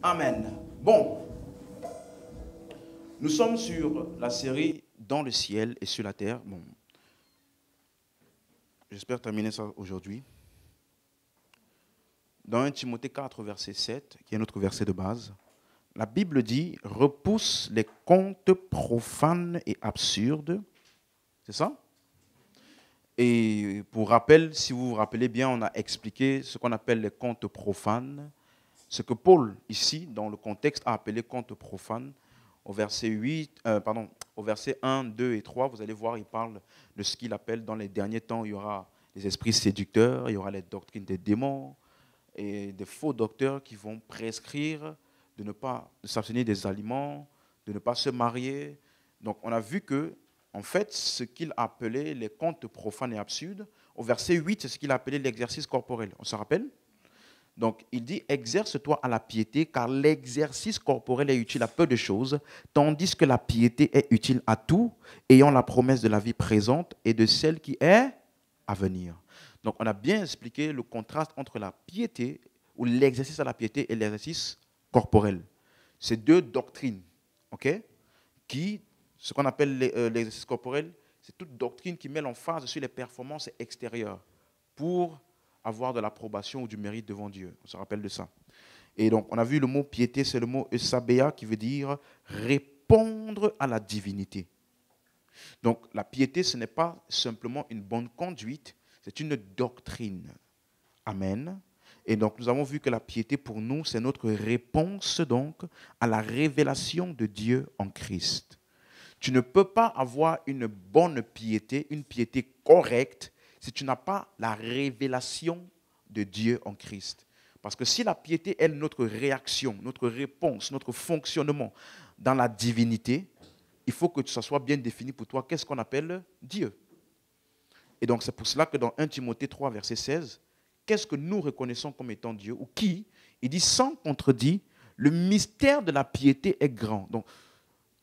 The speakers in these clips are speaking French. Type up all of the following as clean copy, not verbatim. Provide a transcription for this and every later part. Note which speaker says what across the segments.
Speaker 1: Amen. Bon, nous sommes sur la série Dans le ciel et sur la terre. Bon, j'espère terminer ça aujourd'hui. Dans 1 Timothée 4, verset 7, qui est notre verset de base, la Bible dit « Repousse les contes profanes et absurdes ». C'est ça? Et pour rappel, si vous vous rappelez bien, on a expliqué ce qu'on appelle les contes profanes. Ce que Paul, ici, dans le contexte, a appelé contes profanes. Au verset 1, 2 et 3, vous allez voir, il parle de ce qu'il appelle dans les derniers temps, il y aura des esprits séducteurs, il y aura les doctrines des démons et des faux docteurs qui vont prescrire de ne pas s'abstenir des aliments, de ne pas se marier. Donc, on a vu que, en fait, ce qu'il appelait les contes profanes et absurdes, au verset 8, c'est ce qu'il appelait l'exercice corporel. On se rappelle? Donc, il dit, exerce-toi à la piété, car l'exercice corporel est utile à peu de choses, tandis que la piété est utile à tout, ayant la promesse de la vie présente et de celle qui est à venir. Donc, on a bien expliqué le contraste entre la piété, ou l'exercice à la piété, et l'exercice corporel. Ces deux doctrines, ok, qui, ce qu'on appelle l'exercice corporel, c'est toute doctrine qui met l'emphase sur les performances extérieures pour avoir de l'approbation ou du mérite devant Dieu. On se rappelle de ça. Et donc, on a vu le mot piété, c'est le mot eusabéa qui veut dire répondre à la divinité. Donc, la piété, ce n'est pas simplement une bonne conduite, c'est une doctrine. Amen. Et donc, nous avons vu que la piété, pour nous, c'est notre réponse donc à la révélation de Dieu en Christ. Tu ne peux pas avoir une bonne piété, une piété correcte, si tu n'as pas la révélation de Dieu en Christ. Parce que si la piété est notre réaction, notre réponse, notre fonctionnement dans la divinité, il faut que ça soit bien défini pour toi. Qu'est-ce qu'on appelle Dieu? Et donc c'est pour cela que dans 1 Timothée 3, verset 16, qu'est-ce que nous reconnaissons comme étant Dieu? Ou qui? Il dit sans contredit, le mystère de la piété est grand. Donc,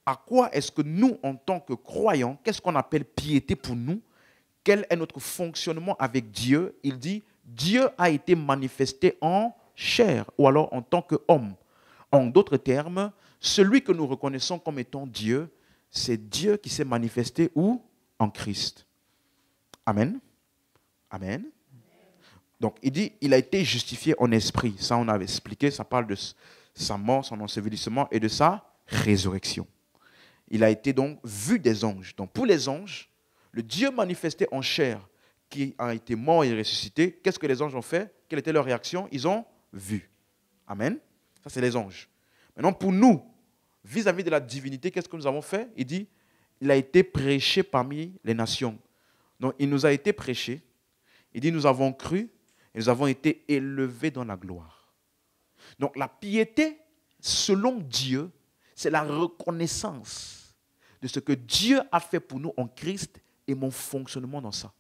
Speaker 1: à quoi est-ce que nous, en tant que croyants, qu'est-ce qu'on appelle piété pour nous? Quel est notre fonctionnement avec Dieu? Il dit, Dieu a été manifesté en chair, ou alors en tant qu'homme. En d'autres termes, celui que nous reconnaissons comme étant Dieu, c'est Dieu qui s'est manifesté où? En Christ. Amen. Amen. Donc, il dit, il a été justifié en esprit. Ça, on avait expliqué, ça parle de sa mort, son ensevelissement et de sa résurrection. Il a été donc vu des anges. Donc, pour les anges, le Dieu manifesté en chair qui a été mort et ressuscité, qu'est-ce que les anges ont fait? Quelle était leur réaction? Ils ont vu. Amen. Ça, c'est les anges. Maintenant, pour nous, vis-à-vis de la divinité, qu'est-ce que nous avons fait? Il dit, il a été prêché parmi les nations. Donc, il nous a été prêché. Il dit, nous avons cru et nous avons été élevés dans la gloire. Donc, la piété, selon Dieu, c'est la reconnaissance de ce que Dieu a fait pour nous en Christ et mon fonctionnement dans ça.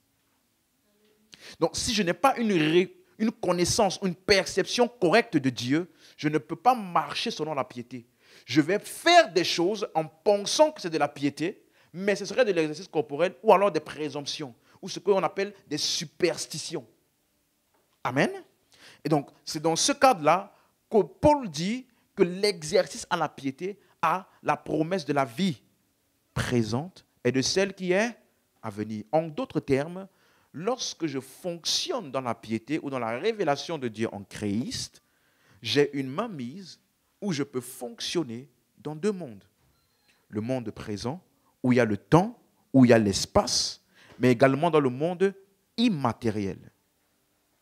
Speaker 1: Donc, si je n'ai pas une connaissance, une perception correcte de Dieu, je ne peux pas marcher selon la piété. Je vais faire des choses en pensant que c'est de la piété, mais ce serait de l'exercice corporel ou alors des présomptions, ou ce qu'on appelle des superstitions. Amen. Et donc, c'est dans ce cadre-là que Paul dit que l'exercice à la piété a la promesse de la vie présente et de celle qui est à venir. En d'autres termes, lorsque je fonctionne dans la piété ou dans la révélation de Dieu en Christ, j'ai une mainmise où je peux fonctionner dans deux mondes. Le monde présent, où il y a le temps, où il y a l'espace, mais également dans le monde immatériel.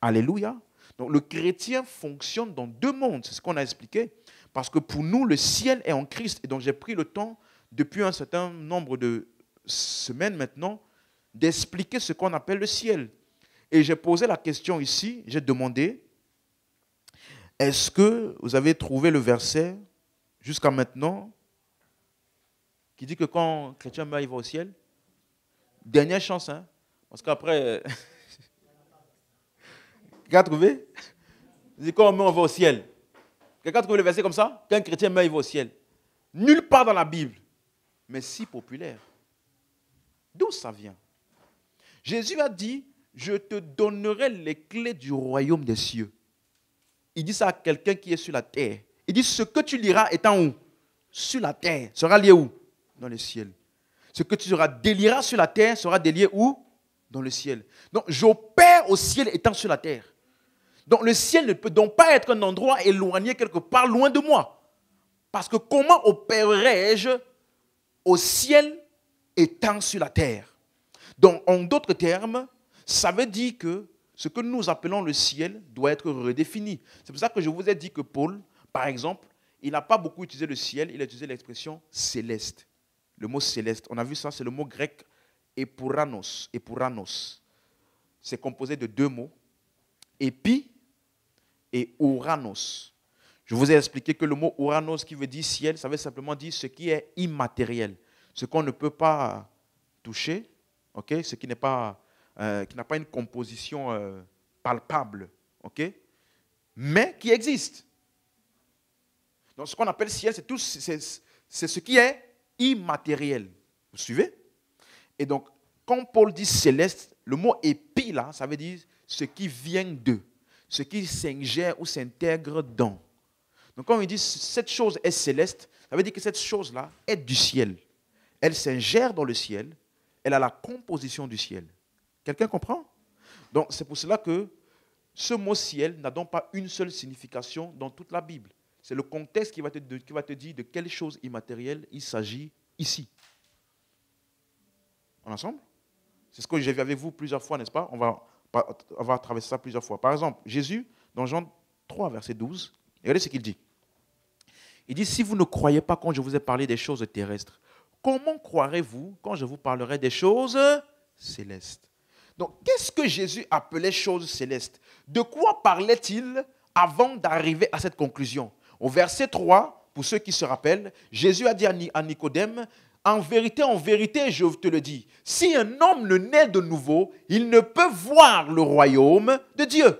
Speaker 1: Alléluia. Donc le chrétien fonctionne dans deux mondes, c'est ce qu'on a expliqué. Parce que pour nous, le ciel est en Christ. Et donc j'ai pris le temps, depuis un certain nombre de semaines maintenant, d'expliquer ce qu'on appelle le ciel. Et j'ai posé la question ici, j'ai demandé, est-ce que vous avez trouvé le verset jusqu'à maintenant qui dit que quand un chrétien meurt, il va au ciel? Dernière chance, hein? Parce qu'après, quelqu'un a trouvé? Il dit quand on meurt, on va au ciel. Quelqu'un a trouvé le verset comme ça? Quand un chrétien meurt, il va au ciel. Nulle part dans la Bible, mais si populaire. D'où ça vient? Jésus a dit, je te donnerai les clés du royaume des cieux. Il dit ça à quelqu'un qui est sur la terre. Il dit, ce que tu liras étant où? Sur la terre. Sera lié où? Dans le ciel. Ce que tu délieras sur la terre sera délié où? Dans le ciel. Donc, j'opère au ciel étant sur la terre. Donc, le ciel ne peut donc pas être un endroit éloigné quelque part loin de moi. Parce que comment opérerais-je au ciel étant sur la terre? Donc, en d'autres termes, ça veut dire que ce que nous appelons le ciel doit être redéfini. C'est pour ça que je vous ai dit que Paul, par exemple, il n'a pas beaucoup utilisé le ciel, il a utilisé l'expression céleste. Le mot céleste, on a vu ça, c'est le mot grec epouranos. Epouranos. C'est composé de deux mots, épi et ouranos. Je vous ai expliqué que le mot ouranos qui veut dire ciel, ça veut simplement dire ce qui est immatériel, ce qu'on ne peut pas toucher, okay? Ce qui n'a pas une composition palpable, okay? Mais qui existe. Donc ce qu'on appelle ciel, c'est ce qui est immatériel. Vous suivez? Et donc, quand Paul dit céleste, le mot épi là, ça veut dire ce qui vient d'eux, ce qui s'ingère ou s'intègre dans. Donc quand on dit cette chose est céleste, ça veut dire que cette chose-là est du ciel. Elle s'ingère dans le ciel, elle a la composition du ciel. Quelqu'un comprend? Donc c'est pour cela que ce mot ciel n'a donc pas une seule signification dans toute la Bible. C'est le contexte qui va te dire de quelle chose immatérielle il s'agit ici. On est ensemble? C'est ce que j'ai vu avec vous plusieurs fois, n'est-ce pas? On va traverser ça plusieurs fois. Par exemple, Jésus, dans Jean 3, verset 12, regardez ce qu'il dit. Il dit, si vous ne croyez pas quand je vous ai parlé des choses terrestres, comment croirez-vous quand je vous parlerai des choses célestes? Donc, qu'est-ce que Jésus appelait choses célestes? De quoi parlait-il avant d'arriver à cette conclusion? Au verset 3, pour ceux qui se rappellent, Jésus a dit à Nicodème, en vérité, je te le dis, si un homme ne naît de nouveau, il ne peut voir le royaume de Dieu.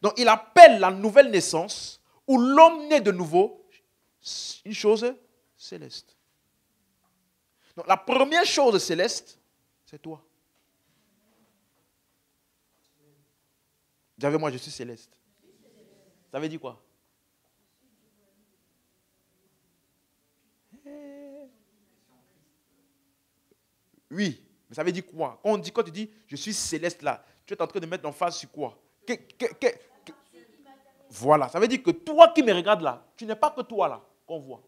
Speaker 1: Donc, il appelle la nouvelle naissance, où l'homme naît de nouveau, une chose céleste. Donc, la première chose céleste, c'est toi. Dis avec moi, je suis céleste. Ça veut dire quoi? Oui, mais ça veut dire quoi? Quand tu dis je suis céleste là, tu es en train de mettre l'emphase sur quoi? Voilà, ça veut dire que toi qui me regardes là, tu n'es pas que toi là qu'on voit.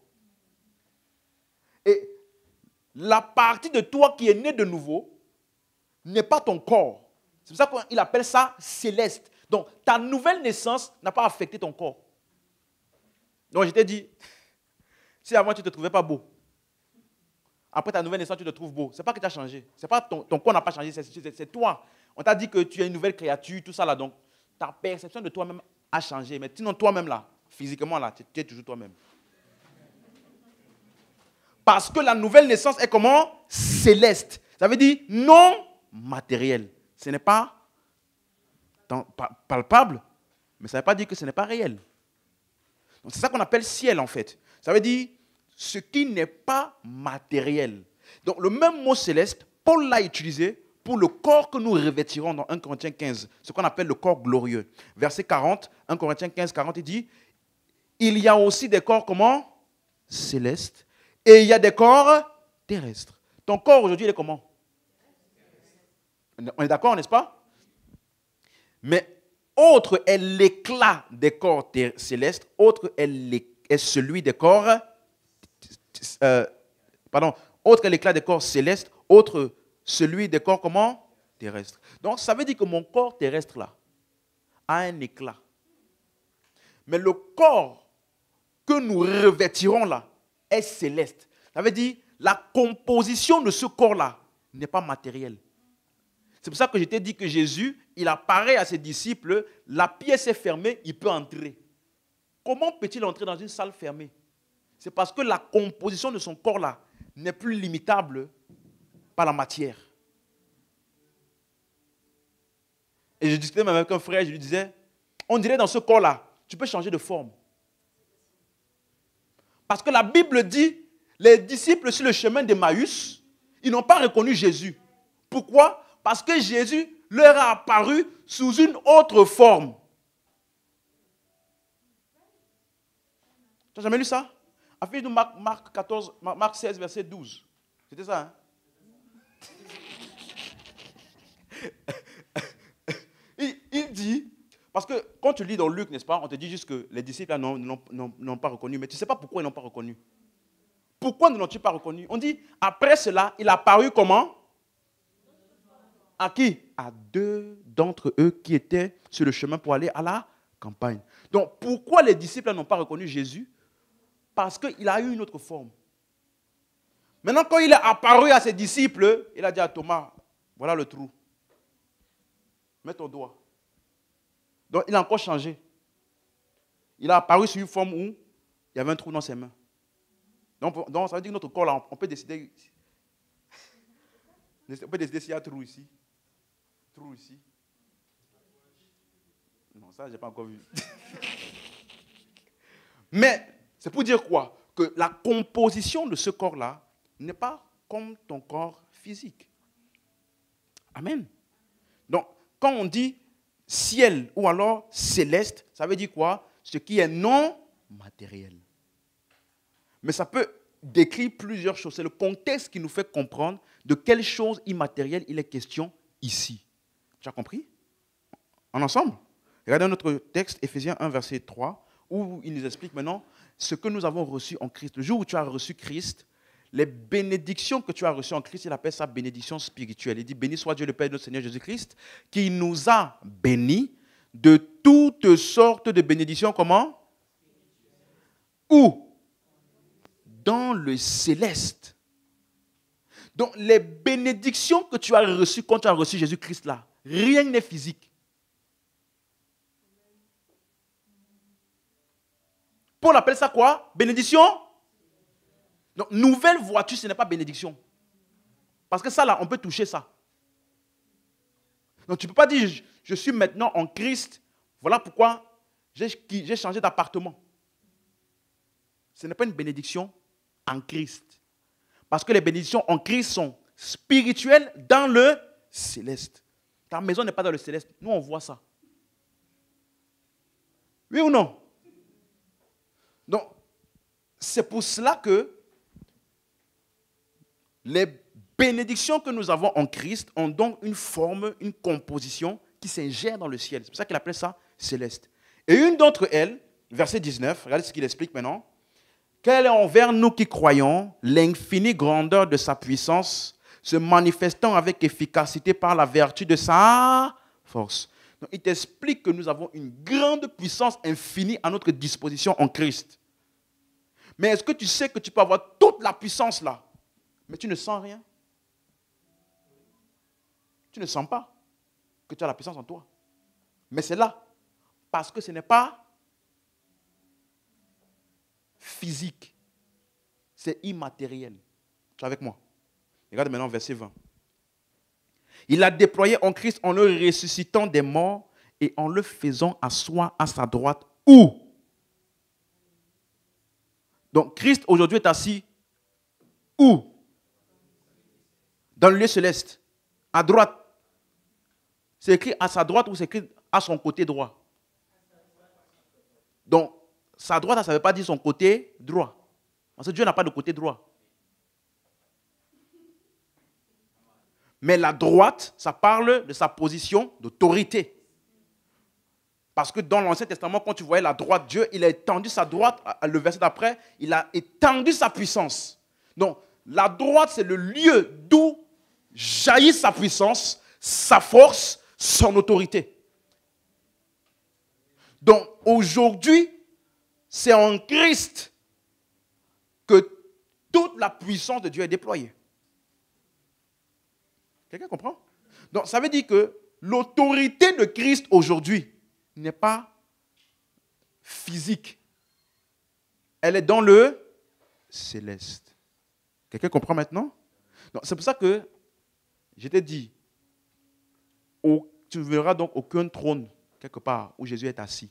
Speaker 1: Et la partie de toi qui est née de nouveau n'est pas ton corps. C'est pour ça qu'il appelle ça céleste. Donc, ta nouvelle naissance n'a pas affecté ton corps. Donc, je t'ai dit, si avant tu ne te trouvais pas beau, après ta nouvelle naissance, tu te trouves beau. Ce n'est pas que tu as changé. C'est pas ton corps n'a pas changé, c'est toi. On t'a dit que tu es une nouvelle créature, tout ça là. Donc, ta perception de toi-même a changé. Mais sinon, toi-même là, physiquement là, tu es toujours toi-même. Parce que la nouvelle naissance est comment? Céleste. Ça veut dire non matériel. Ce n'est pas palpable, mais ça ne veut pas dire que ce n'est pas réel. Donc, c'est ça qu'on appelle ciel en fait. Ça veut dire ce qui n'est pas matériel. Donc le même mot céleste, Paul l'a utilisé pour le corps que nous revêtirons dans 1 Corinthiens 15, ce qu'on appelle le corps glorieux. Verset 40, 1 Corinthiens 15, 40, il dit, il y a aussi des corps comment? Célestes. Et il y a des corps terrestres. Ton corps aujourd'hui, il est comment? On est d'accord, n'est-ce pas? Mais autre est l'éclat des corps célestes, autre est celui des corps autre est l'éclat des corps célestes, autre celui des corps comment? Terrestres. Donc ça veut dire que mon corps terrestre là a un éclat. Mais le corps que nous revêtirons là est céleste. Ça veut dire la composition de ce corps là n'est pas matérielle. C'est pour ça que je t'ai dit que Jésus, il apparaît à ses disciples, la pièce est fermée, il peut entrer. Comment peut-il entrer dans une salle fermée? C'est parce que la composition de son corps-là n'est plus limitable par la matière. Et je discutais même avec un frère, je lui disais, on dirait dans ce corps-là, tu peux changer de forme. Parce que la Bible dit, les disciples sur le chemin d'Emmaüs, ils n'ont pas reconnu Jésus. Pourquoi? Parce que Jésus leur a apparu sous une autre forme. Tu n'as jamais lu ça? Affiche-nous Marc 14, Marc 16, verset 12. C'était ça, hein? Il dit, parce que quand tu lis dans Luc, n'est-ce pas, on te dit juste que les disciples n'ont pas reconnu, mais tu ne sais pas pourquoi ils n'ont pas reconnu. Pourquoi ne l'ont-ils pas reconnu? On dit, après cela, il a apparu comment? À qui? À 2 d'entre eux qui étaient sur le chemin pour aller à la campagne. Donc, pourquoi les disciples n'ont pas reconnu Jésus? Parce qu'il a eu une autre forme. Maintenant, quand il est apparu à ses disciples, il a dit à Thomas, voilà le trou. Mets ton doigt. Donc, il a encore changé. Il a apparu sur une forme où il y avait un trou dans ses mains. Donc ça veut dire que notre corps, là, on peut décider. On peut décider s'il y a un trou ici. Trou ici. Non, ça, je n'ai pas encore vu. Mais, c'est pour dire quoi? Que la composition de ce corps-là n'est pas comme ton corps physique. Amen. Donc, quand on dit ciel ou alors céleste, ça veut dire quoi? Ce qui est non matériel. Mais ça peut décrire plusieurs choses. C'est le contexte qui nous fait comprendre de quelle chose immatérielle il est question ici. Tu as compris? En ensemble? Regardez notre texte, Éphésiens 1, verset 3, où il nous explique maintenant ce que nous avons reçu en Christ. Le jour où tu as reçu Christ, les bénédictions que tu as reçues en Christ, il appelle ça bénédiction spirituelle. Il dit, béni soit Dieu le Père de notre Seigneur Jésus-Christ, qui nous a bénis de toutes sortes de bénédictions. Comment? Où? Dans le céleste. Donc, les bénédictions que tu as reçues quand tu as reçu Jésus-Christ là, rien n'est physique. Paul appelle ça quoi? Bénédiction? Donc, nouvelle voiture, ce n'est pas bénédiction. Parce que ça là, on peut toucher ça. Donc, tu ne peux pas dire, je suis maintenant en Christ, voilà pourquoi j'ai changé d'appartement. Ce n'est pas une bénédiction en Christ. Parce que les bénédictions en Christ sont spirituelles dans le céleste. Ta maison n'est pas dans le céleste. Nous, on voit ça. Oui ou non? Donc, c'est pour cela que les bénédictions que nous avons en Christ ont donc une forme, une composition qui s'ingère dans le ciel. C'est pour ça qu'il appelle ça céleste. Et une d'entre elles, verset 19, regardez ce qu'il explique maintenant. Quelle est envers nous qui croyons l'infinie grandeur de sa puissance, se manifestant avec efficacité par la vertu de sa force. Donc, il t'explique que nous avons une grande puissance infinie à notre disposition en Christ. Mais est-ce que tu sais que tu peux avoir toute la puissance là, mais tu ne sens rien? Tu ne sens pas que tu as la puissance en toi. Mais c'est là, parce que ce n'est pas physique, c'est immatériel. Tu es avec moi? Regarde maintenant verset 20. Il a déployé en Christ en le ressuscitant des morts et en le faisant asseoir à sa droite. Où? Donc Christ aujourd'hui est assis où? Dans le lieu céleste. À droite. C'est écrit à sa droite ou c'est écrit à son côté droit? Donc, sa droite, ça ne veut pas dire son côté droit. Parce que Dieu n'a pas de côté droit. Mais la droite, ça parle de sa position d'autorité. Parce que dans l'Ancien Testament, quand tu voyais la droite, Dieu, il a étendu sa droite, le verset d'après, il a étendu sa puissance. Donc, la droite, c'est le lieu d'où jaillit sa puissance, sa force, son autorité. Donc, aujourd'hui, c'est en Christ que toute la puissance de Dieu est déployée. Quelqu'un comprend? Donc, ça veut dire que l'autorité de Christ aujourd'hui n'est pas physique. Elle est dans le céleste. Quelqu'un comprend maintenant? Donc, c'est pour ça que je t'ai dit, tu ne verras donc aucun trône quelque part où Jésus est assis.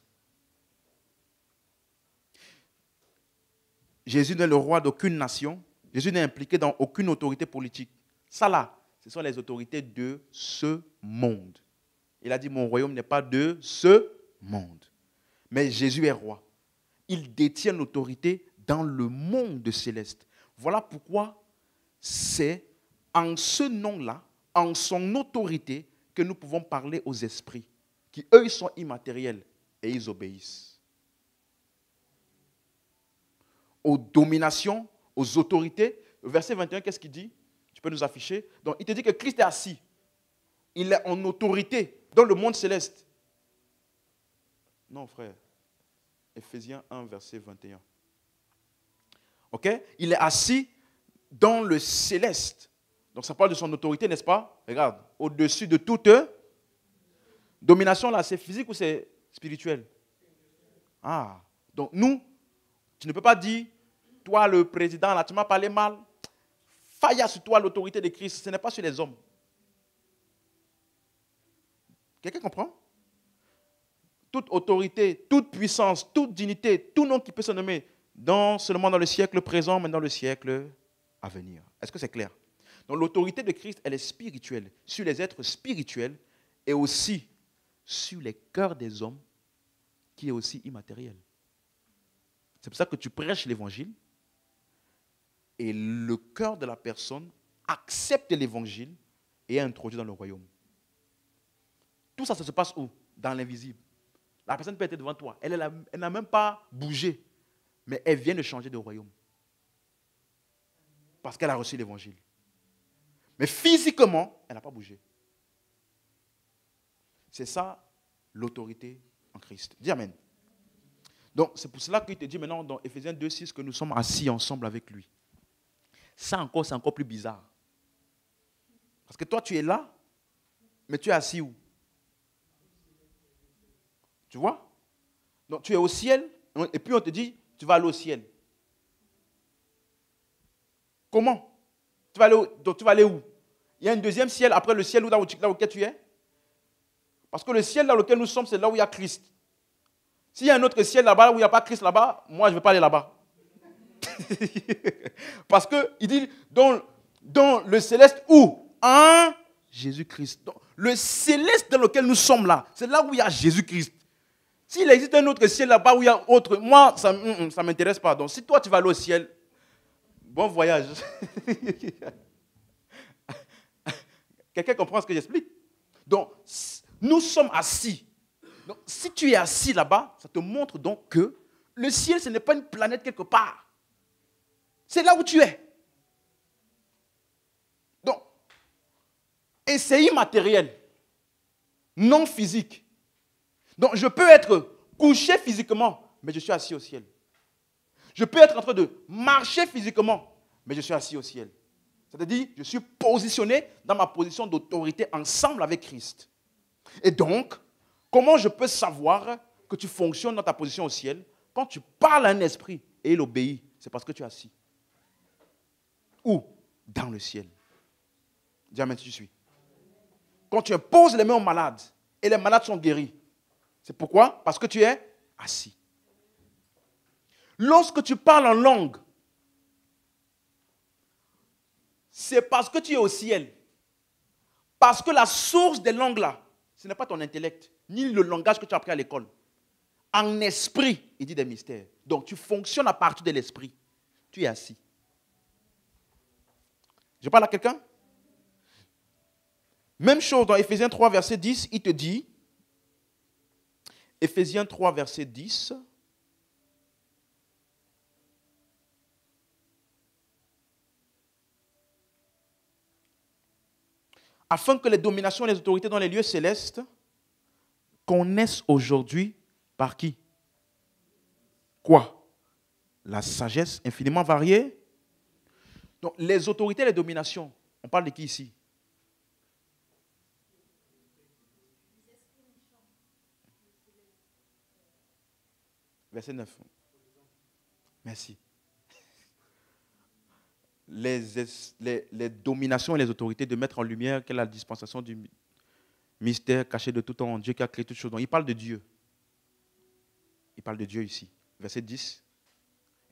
Speaker 1: Jésus n'est le roi d'aucune nation. Jésus n'est impliqué dans aucune autorité politique. Ça là, ce sont les autorités de ce monde. Il a dit, mon royaume n'est pas de ce monde. Mais Jésus est roi. il détient l'autorité dans le monde céleste. Voilà pourquoi c'est en ce nom-là, en son autorité, que nous pouvons parler aux esprits, qui eux, ils sont immatériels et ils obéissent. Aux dominations, aux autorités. Verset 21, qu'est-ce qu'il dit? Tu peux nous afficher? Donc, il te dit que Christ est assis. Il est en autorité dans le monde céleste. Non, frère. Éphésiens 1, verset 21. Ok? Il est assis dans le céleste. Donc, ça parle de son autorité, n'est-ce pas? Regarde, au-dessus de toute domination, là, c'est physique ou c'est spirituel? Ah, donc nous, tu ne peux pas dire, toi, le président, là, tu m'as parlé mal. Faille sur toi l'autorité de Christ. Ce n'est pas sur les hommes. Quelqu'un comprend? Toute autorité, toute puissance, toute dignité, tout nom qui peut se nommer, seulement dans le siècle présent, mais dans le siècle à venir. Est-ce que c'est clair? Donc l'autorité de Christ, elle est spirituelle, sur les êtres spirituels et aussi sur les cœurs des hommes, qui est aussi immatériel. C'est pour ça que tu prêches l'évangile et le cœur de la personne accepte l'évangile et est introduit dans le royaume. Tout ça, ça se passe où? Dans l'invisible. La personne peut être devant toi. Elle n'a même pas bougé, mais elle vient de changer de royaume. Parce qu'elle a reçu l'évangile. Mais physiquement, elle n'a pas bougé. C'est ça l'autorité en Christ. Dis amen. Donc, c'est pour cela qu'il te dit maintenant dans Éphésiens 2,6 que nous sommes assis ensemble avec lui. Ça encore, c'est encore plus bizarre. Parce que toi, tu es là, mais tu es assis où? Tu vois? Donc, tu es au ciel, et puis on te dit, tu vas aller au ciel. Comment? Donc, tu vas aller où? Il y a un deuxième ciel après le ciel là auquel tu es? Parce que le ciel dans lequel nous sommes, c'est là où il y a Christ. S'il y a un autre ciel là-bas où il n'y a pas Christ là-bas, moi, je ne vais pas aller là-bas. Parce qu'il dit, dans le céleste où? En Jésus-Christ. Le céleste dans lequel nous sommes là, c'est là où il y a Jésus-Christ. S'il existe un autre ciel là-bas où il y a autre, moi, ça ne m'intéresse pas. Donc, si toi, tu vas aller au ciel, bon voyage. Quelqu'un comprend ce que j'explique? Donc, nous sommes assis. Donc, si tu es assis là-bas, ça te montre donc que le ciel, ce n'est pas une planète quelque part. C'est là où tu es. Donc, et c'est immatériel, non physique. Donc, je peux être couché physiquement, mais je suis assis au ciel. Je peux être en train de marcher physiquement, mais je suis assis au ciel. C'est-à-dire, je suis positionné dans ma position d'autorité ensemble avec Christ. Et donc, comment je peux savoir que tu fonctionnes dans ta position au ciel? Quand tu parles à un esprit et il obéit, c'est parce que tu es assis. Où? Dans le ciel. Dis amen si tu suis. Quand tu imposes les mains aux malades et les malades sont guéris, c'est pourquoi? Parce que tu es assis. Lorsque tu parles en langue, c'est parce que tu es au ciel. Parce que la source des langues là, ce n'est pas ton intellect, ni le langage que tu as appris à l'école. En esprit, il dit des mystères. Donc tu fonctionnes à partir de l'esprit. Tu es assis. Je parle à quelqu'un? Même chose dans Éphésiens 3, verset 10, il te dit, Éphésiens 3, verset 10, afin que les dominations et les autorités dans les lieux célestes connaissent aujourd'hui par qui? Quoi? La sagesse infiniment variée. Donc, les autorités et les dominations, on parle de qui ici? Verset 9. Merci. Les dominations et les autorités de mettre en lumière quelle est la dispensation du mystère caché de tout temps en Dieu qui a créé toutes choses. Donc, il parle de Dieu. Il parle de Dieu ici. Verset 10.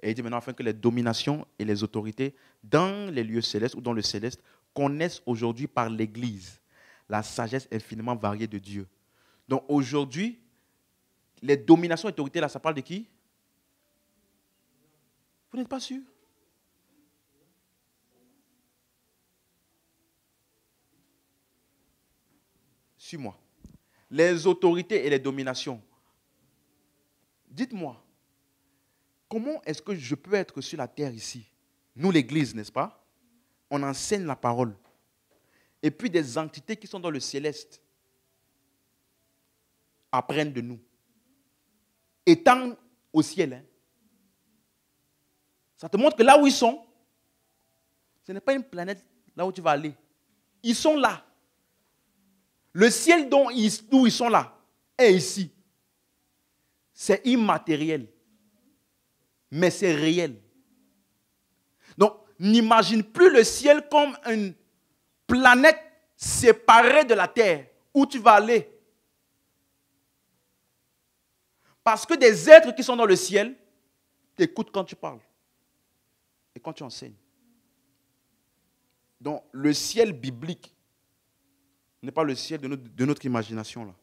Speaker 1: Et il dit maintenant, afin que les dominations et les autorités dans les lieux célestes ou dans le céleste connaissent aujourd'hui par l'Église la sagesse infiniment variée de Dieu. Donc aujourd'hui, les dominations et autorités, là, ça parle de qui? Vous n'êtes pas sûr? Suis-moi. Les autorités et les dominations. Dites-moi, comment est-ce que je peux être sur la terre ici? Nous, l'Église, n'est-ce pas? On enseigne la parole. Et puis des entités qui sont dans le céleste apprennent de nous. Étant au ciel, hein, ça te montre que là où ils sont, ce n'est pas une planète là où tu vas aller. Ils sont là. Le ciel d'où ils sont là est ici. C'est immatériel. Mais c'est réel. Donc, n'imagine plus le ciel comme une planète séparée de la terre où tu vas aller. Parce que des êtres qui sont dans le ciel t'écoutent quand tu parles et quand tu enseignes. Donc, le ciel biblique n'est pas le ciel de notre imagination là.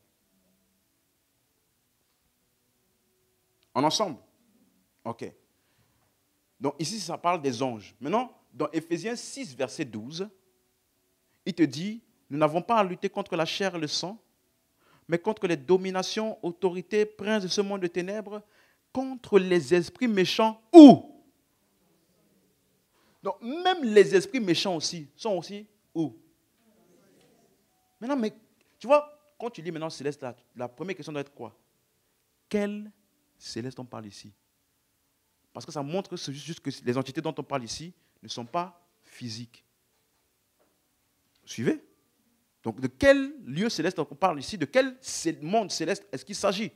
Speaker 1: En ensemble? Ok. Donc ici, ça parle des anges. Maintenant, dans Éphésiens 6, verset 12, il te dit, nous n'avons pas à lutter contre la chair et le sang, mais contre les dominations, autorités, princes de ce monde de ténèbres, contre les esprits méchants. Où? Donc même les esprits méchants aussi, sont aussi où? Maintenant, mais tu vois, quand tu lis maintenant céleste, la première question doit être quoi? Quel céleste on parle ici? Parce que ça montre que c'est juste que les entités dont on parle ici ne sont pas physiques. Vous suivez? Donc de quel lieu céleste on parle ici? De quel monde céleste est-ce qu'il s'agit?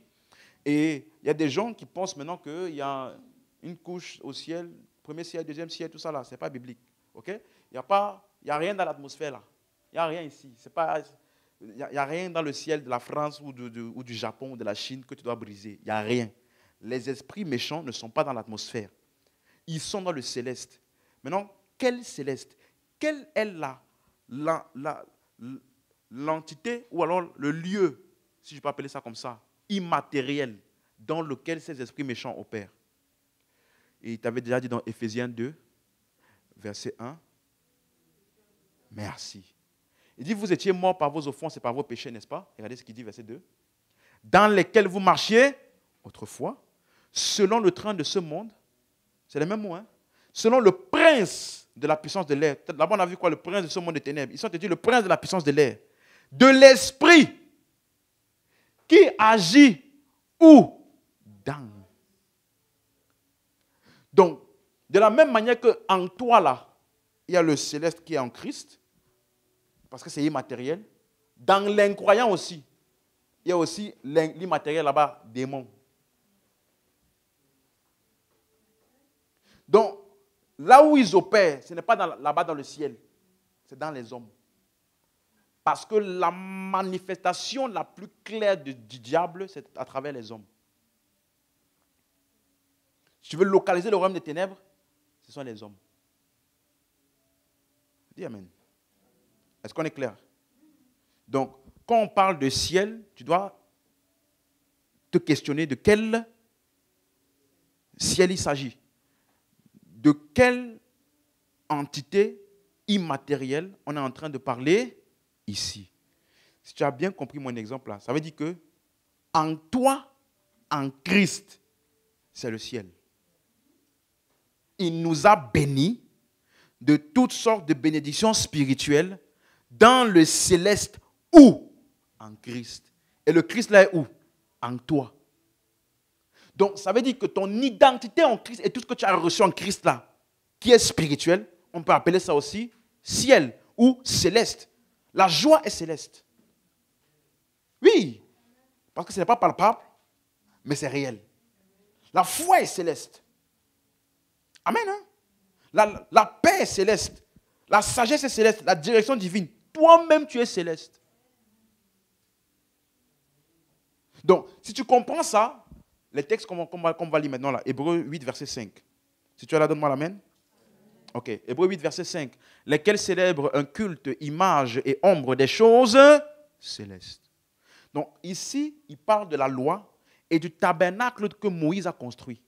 Speaker 1: Et il y a des gens qui pensent maintenant qu'il y a une couche au ciel, premier ciel, deuxième ciel, tout ça là, ce n'est pas biblique. Okay? Il n'y a rien dans l'atmosphère là. Il n'y a rien ici. Il n'y a rien dans le ciel de la France ou du Japon ou de la Chine que tu dois briser. Il n'y a rien. Les esprits méchants ne sont pas dans l'atmosphère. Ils sont dans le céleste. Maintenant, quel céleste? Quelle est l'entité ou alors le lieu, si je peux appeler ça comme ça, immatériel dans lequel ces esprits méchants opèrent? Et il t'avait déjà dit dans Éphésiens 2, verset 1. Merci. Il dit, vous étiez morts par vos offenses et par vos péchés, n'est-ce pas? Regardez ce qu'il dit, verset 2. Dans lesquels vous marchiez autrefois, selon le train de ce monde, c'est le même mot, hein? Selon le prince de la puissance de l'air. Là-bas, on a vu quoi? Le prince de ce monde de ténèbres. Ils sont dit le prince de la puissance de l'air. De l'esprit qui agit où? Dans. Donc, de la même manière qu'en toi, là, il y a le céleste qui est en Christ, parce que c'est immatériel. Dans l'incroyant aussi, il y a aussi l'immatériel là-bas, démon. Donc, là où ils opèrent, ce n'est pas là-bas dans le ciel, c'est dans les hommes. Parce que la manifestation la plus claire du diable, c'est à travers les hommes. Si tu veux localiser le royaume des ténèbres, ce sont les hommes. Dis Amen. Est-ce qu'on est clair? Donc, quand on parle de ciel, tu dois te questionner de quel ciel il s'agit. De quelle entité immatérielle on est en train de parler ici. Si tu as bien compris mon exemple là, ça veut dire que en toi, en Christ, c'est le ciel. Il nous a bénis de toutes sortes de bénédictions spirituelles dans le céleste où? En Christ. Et le Christ là est où? En toi. Donc, ça veut dire que ton identité en Christ et tout ce que tu as reçu en Christ là, qui est spirituel, on peut appeler ça aussi ciel ou céleste. La joie est céleste. Oui, parce que ce n'est pas palpable, mais c'est réel. La foi est céleste. Amen. Hein? La paix est céleste. La sagesse est céleste. La direction divine. Toi-même, tu es céleste. Donc, si tu comprends ça, les textes qu'on va lire maintenant, là, Hébreux 8, verset 5. Si tu as là, donne-moi l'amen. Ok, Hébreux 8, verset 5. Lesquels célèbrent un culte, image et ombre des choses célestes. Donc, ici, il parle de la loi et du tabernacle que Moïse a construit.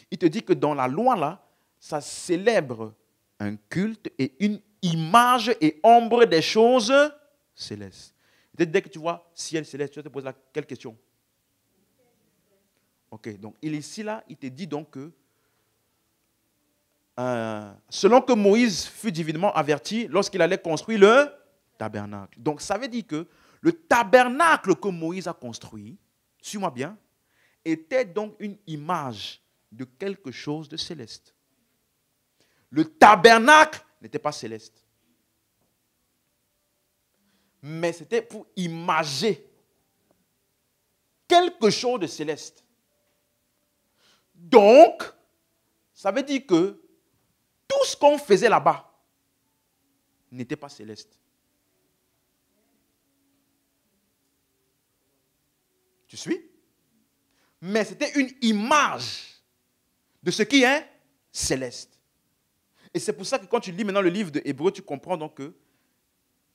Speaker 1: Il te dit que dans la loi, là, ça célèbre un culte et une image et ombre des choses célestes. Dès que tu vois ciel céleste, tu vas te poser quelle question? Ok, donc ici, là, il te dit donc que selon que Moïse fut divinement averti lorsqu'il allait construire le tabernacle. Donc ça veut dire que le tabernacle que Moïse a construit, suis-moi bien, était donc une image de quelque chose de céleste. Le tabernacle n'était pas céleste. Mais c'était pour imager quelque chose de céleste. Donc, ça veut dire que tout ce qu'on faisait là-bas n'était pas céleste. Tu suis? Mais c'était une image de ce qui est céleste. Et c'est pour ça que quand tu lis maintenant le livre de Hébreux, tu comprends donc que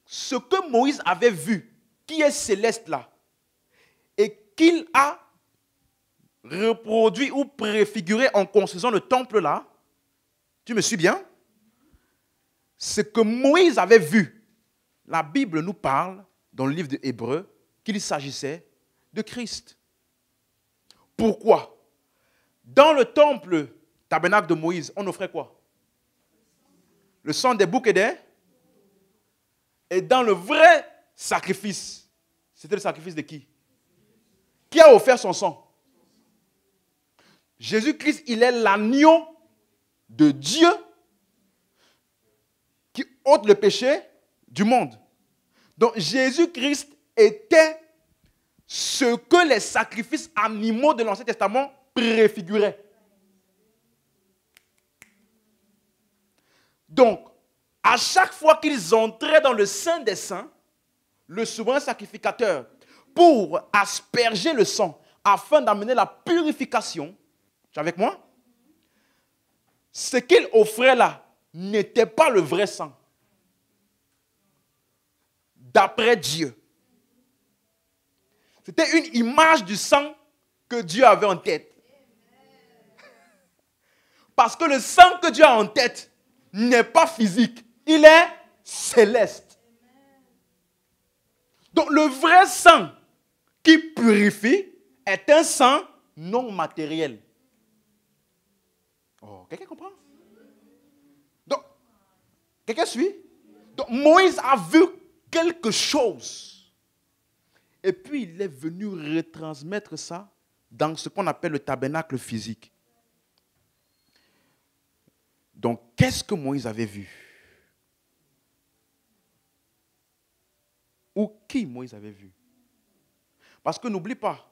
Speaker 1: ce que Moïse avait vu, qui est céleste là, et qu'il a reproduit ou préfiguré en construisant le temple là, tu me suis bien? Ce que Moïse avait vu, la Bible nous parle, dans le livre de Hébreux, qu'il s'agissait de Christ. Pourquoi? Dans le temple tabernacle de Moïse, on offrait quoi? Le sang des boucs et des... Et dans le vrai sacrifice, c'était le sacrifice de qui? Qui a offert son sang? Jésus-Christ, il est l'agneau de Dieu qui ôte le péché du monde. Donc Jésus-Christ était ce que les sacrifices animaux de l'Ancien Testament préfiguraient. Donc, à chaque fois qu'ils entraient dans le Saint des Saints, le souverain sacrificateur, pour asperger le sang, afin d'amener la purification, tu es avec moi? Ce qu'il offrait là n'était pas le vrai sang. D'après Dieu. C'était une image du sang que Dieu avait en tête. Parce que le sang que Dieu a en tête n'est pas physique. Il est céleste. Donc le vrai sang qui purifie est un sang non matériel. Oh, quelqu'un comprend? Donc, quelqu'un suit? Donc Moïse a vu quelque chose. Et puis il est venu retransmettre ça dans ce qu'on appelle le tabernacle physique. Donc, qu'est-ce que Moïse avait vu? Ou qui Moïse avait vu? Parce que n'oublie pas,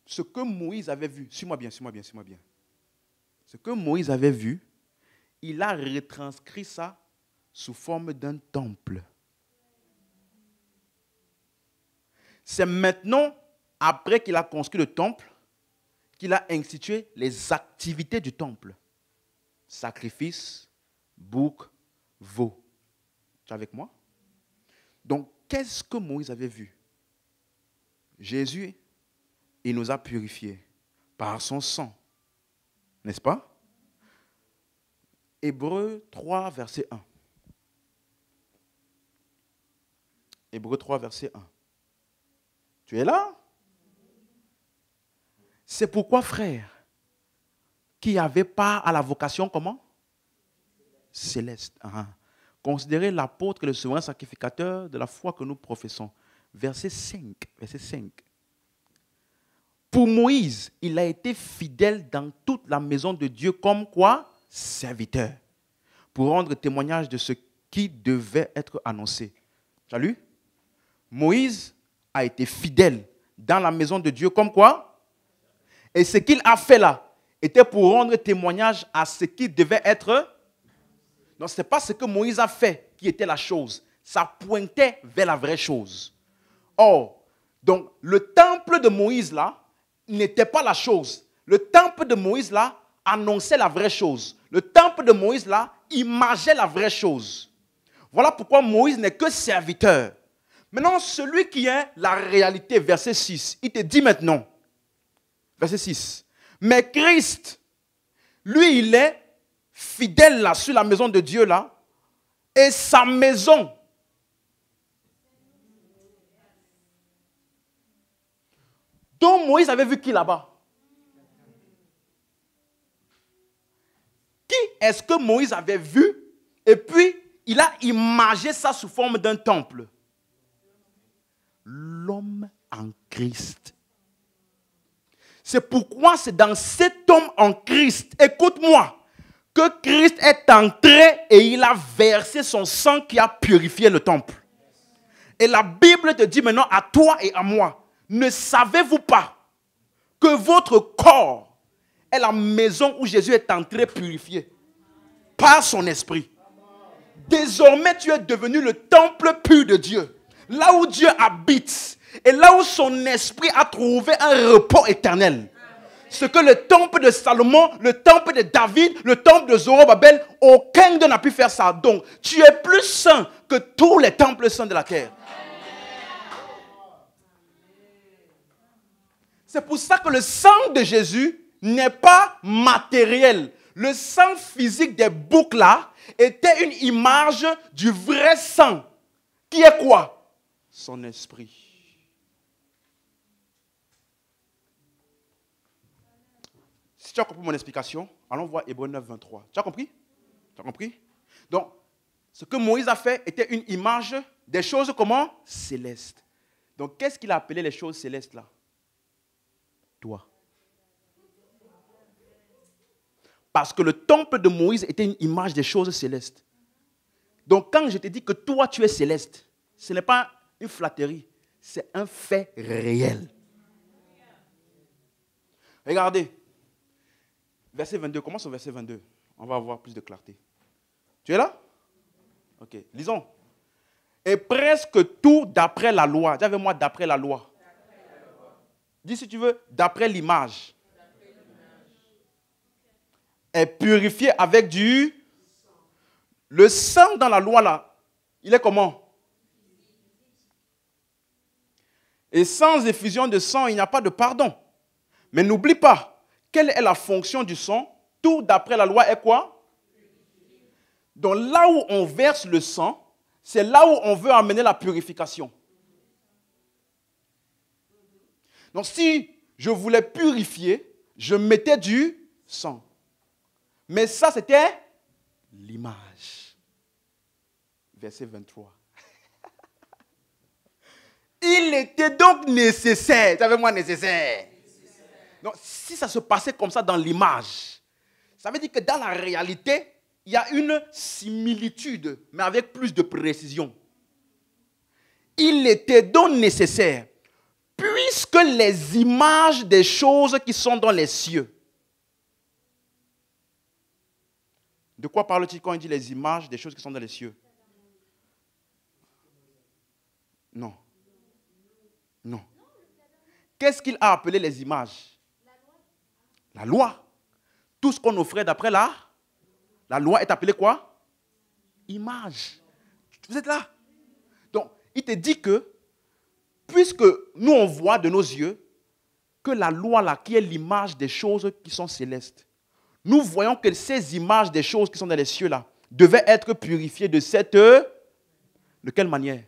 Speaker 1: ce que Moïse avait vu, suis-moi bien. Ce que Moïse avait vu, il a retranscrit ça sous forme d'un temple. C'est maintenant, après qu'il a construit le temple, qu'il a institué les activités du temple. Sacrifice, bouc, veau. Tu es avec moi? Donc, qu'est-ce que Moïse avait vu? Jésus, il nous a purifiés par son sang. N'est-ce pas? Hébreux 3, verset 1. Hébreux 3, verset 1. Tu es là? C'est pourquoi, frère, qui avait part à la vocation, comment? Céleste. Considérez l'apôtre et le souverain sacrificateur de la foi que nous professons. Verset 5. Pour Moïse, il a été fidèle dans toute la maison de Dieu comme quoi? Serviteur. Pour rendre témoignage de ce qui devait être annoncé. Tu as lu? Moïse a été fidèle dans la maison de Dieu comme quoi? Et ce qu'il a fait là était pour rendre témoignage à ce qui devait être. Non, ce n'est pas ce que Moïse a fait qui était la chose. Ça pointait vers la vraie chose. Or, donc, le temple de Moïse là n'était pas la chose. Le temple de Moïse là annonçait la vraie chose. Le temple de Moïse là imageait la vraie chose. Voilà pourquoi Moïse n'est que serviteur. Maintenant, celui qui est la réalité, verset 6, il te dit maintenant, verset 6, mais Christ, lui, il est fidèle là, sur la maison de Dieu là, et sa maison. Donc Moïse avait vu qui là-bas? Qui est-ce que Moïse avait vu? Et puis, il a imagé ça sous forme d'un temple. L'homme en Christ. C'est pourquoi c'est dans cet homme en Christ, écoute-moi, que Christ est entré et il a versé son sang qui a purifié le temple. Et la Bible te dit maintenant à toi et à moi, ne savez-vous pas que votre corps est la maison où Jésus est entré purifié par son esprit? Désormais, tu es devenu le temple pur de Dieu. Là où Dieu habite et là où son esprit a trouvé un repos éternel. Ce que le temple de Salomon, le temple de David, le temple de Zorobabel, aucun d'eux n'a pu faire ça. Donc, tu es plus saint que tous les temples saints de la terre. C'est pour ça que le sang de Jésus n'est pas matériel. Le sang physique des boucs là était une image du vrai sang. Qui est quoi? Son esprit. Si tu as compris mon explication, allons voir Hébreux 9, 23. Tu as compris? Tu as compris? Donc, ce que Moïse a fait était une image des choses comment? Célestes. Donc, qu'est-ce qu'il a appelé les choses célestes là? Toi. Parce que le temple de Moïse était une image des choses célestes. Donc, quand je te dis que toi, tu es céleste, ce n'est pas une flatterie, c'est un fait réel. Regardez. Verset 22, commence au verset 22. On va avoir plus de clarté. Tu es là? Ok, lisons. Et presque tout d'après la loi. Dis avec moi, d'après la loi. Dis si tu veux, d'après l'image. Est purifié avec du... Le sang dans la loi là, il est comment? Et sans effusion de sang, il n'y a pas de pardon. Mais n'oublie pas, quelle est la fonction du sang? Tout d'après la loi est quoi? Donc là où on verse le sang, c'est là où on veut amener la purification. Donc si je voulais purifier, je mettais du sang. Mais ça c'était l'image. Verset 23. Il était donc nécessaire. Tu avais moi nécessaire. Donc, si ça se passait comme ça dans l'image, ça veut dire que dans la réalité, il y a une similitude, mais avec plus de précision. Il était donc nécessaire, puisque les images des choses qui sont dans les cieux. De quoi parle-t-il quand il dit les images des choses qui sont dans les cieux? Non. Non. Qu'est-ce qu'il a appelé les images? La loi. Tout ce qu'on offrait d'après la loi est appelé quoi? Image. Vous êtes là? Donc, il te dit que, puisque nous on voit de nos yeux que la loi là, qui est l'image des choses qui sont célestes, nous voyons que ces images des choses qui sont dans les cieux là, devaient être purifiées de cette... De quelle manière?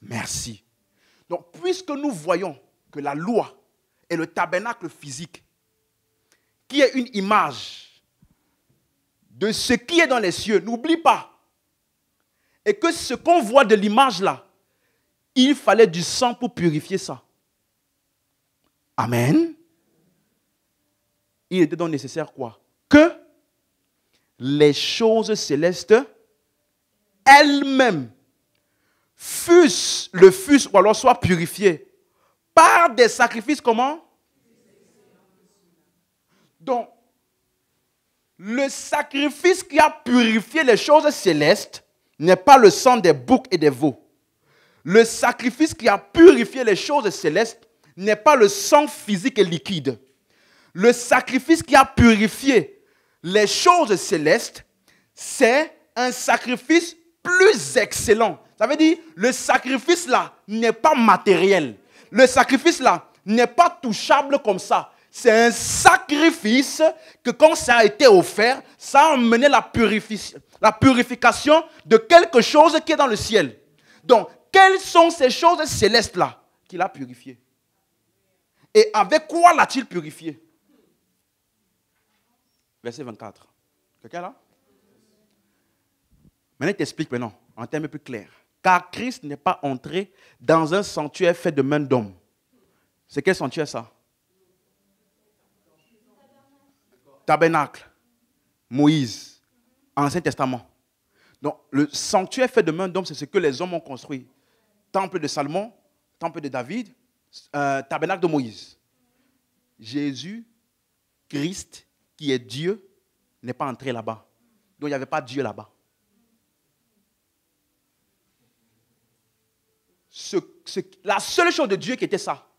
Speaker 1: Merci. Donc, puisque nous voyons que la loi est le tabernacle physique, qui est une image de ce qui est dans les cieux, n'oublie pas. Et que ce qu'on voit de l'image là, il fallait du sang pour purifier ça. Amen. Il était donc nécessaire quoi? Que les choses célestes elles-mêmes fussent ou alors soient purifiées par des sacrifices comment? Donc, le sacrifice qui a purifié les choses célestes n'est pas le sang des boucs et des veaux. Le sacrifice qui a purifié les choses célestes n'est pas le sang physique et liquide. Le sacrifice qui a purifié les choses célestes, c'est un sacrifice plus excellent. Ça veut dire, le sacrifice là n'est pas matériel. Le sacrifice là n'est pas touchable comme ça. C'est un sacrifice que quand ça a été offert, ça a amené la purification de quelque chose qui est dans le ciel. Donc, quelles sont ces choses célestes-là qu'il a purifiées? Et avec quoi l'a-t-il purifié? Verset 24. Quelqu'un là? Maintenant, il t'explique maintenant, en termes plus clairs. Car Christ n'est pas entré dans un sanctuaire fait de main d'homme. C'est quel sanctuaire ça? Tabernacle, Moïse, Ancien Testament. Donc, le sanctuaire fait de main d'homme, c'est ce que les hommes ont construit. Temple de Salomon, temple de David, tabernacle de Moïse. Jésus, Christ, qui est Dieu, n'est pas entré là-bas. Donc, il n'y avait pas Dieu là-bas. La seule chose de Dieu qui était ça,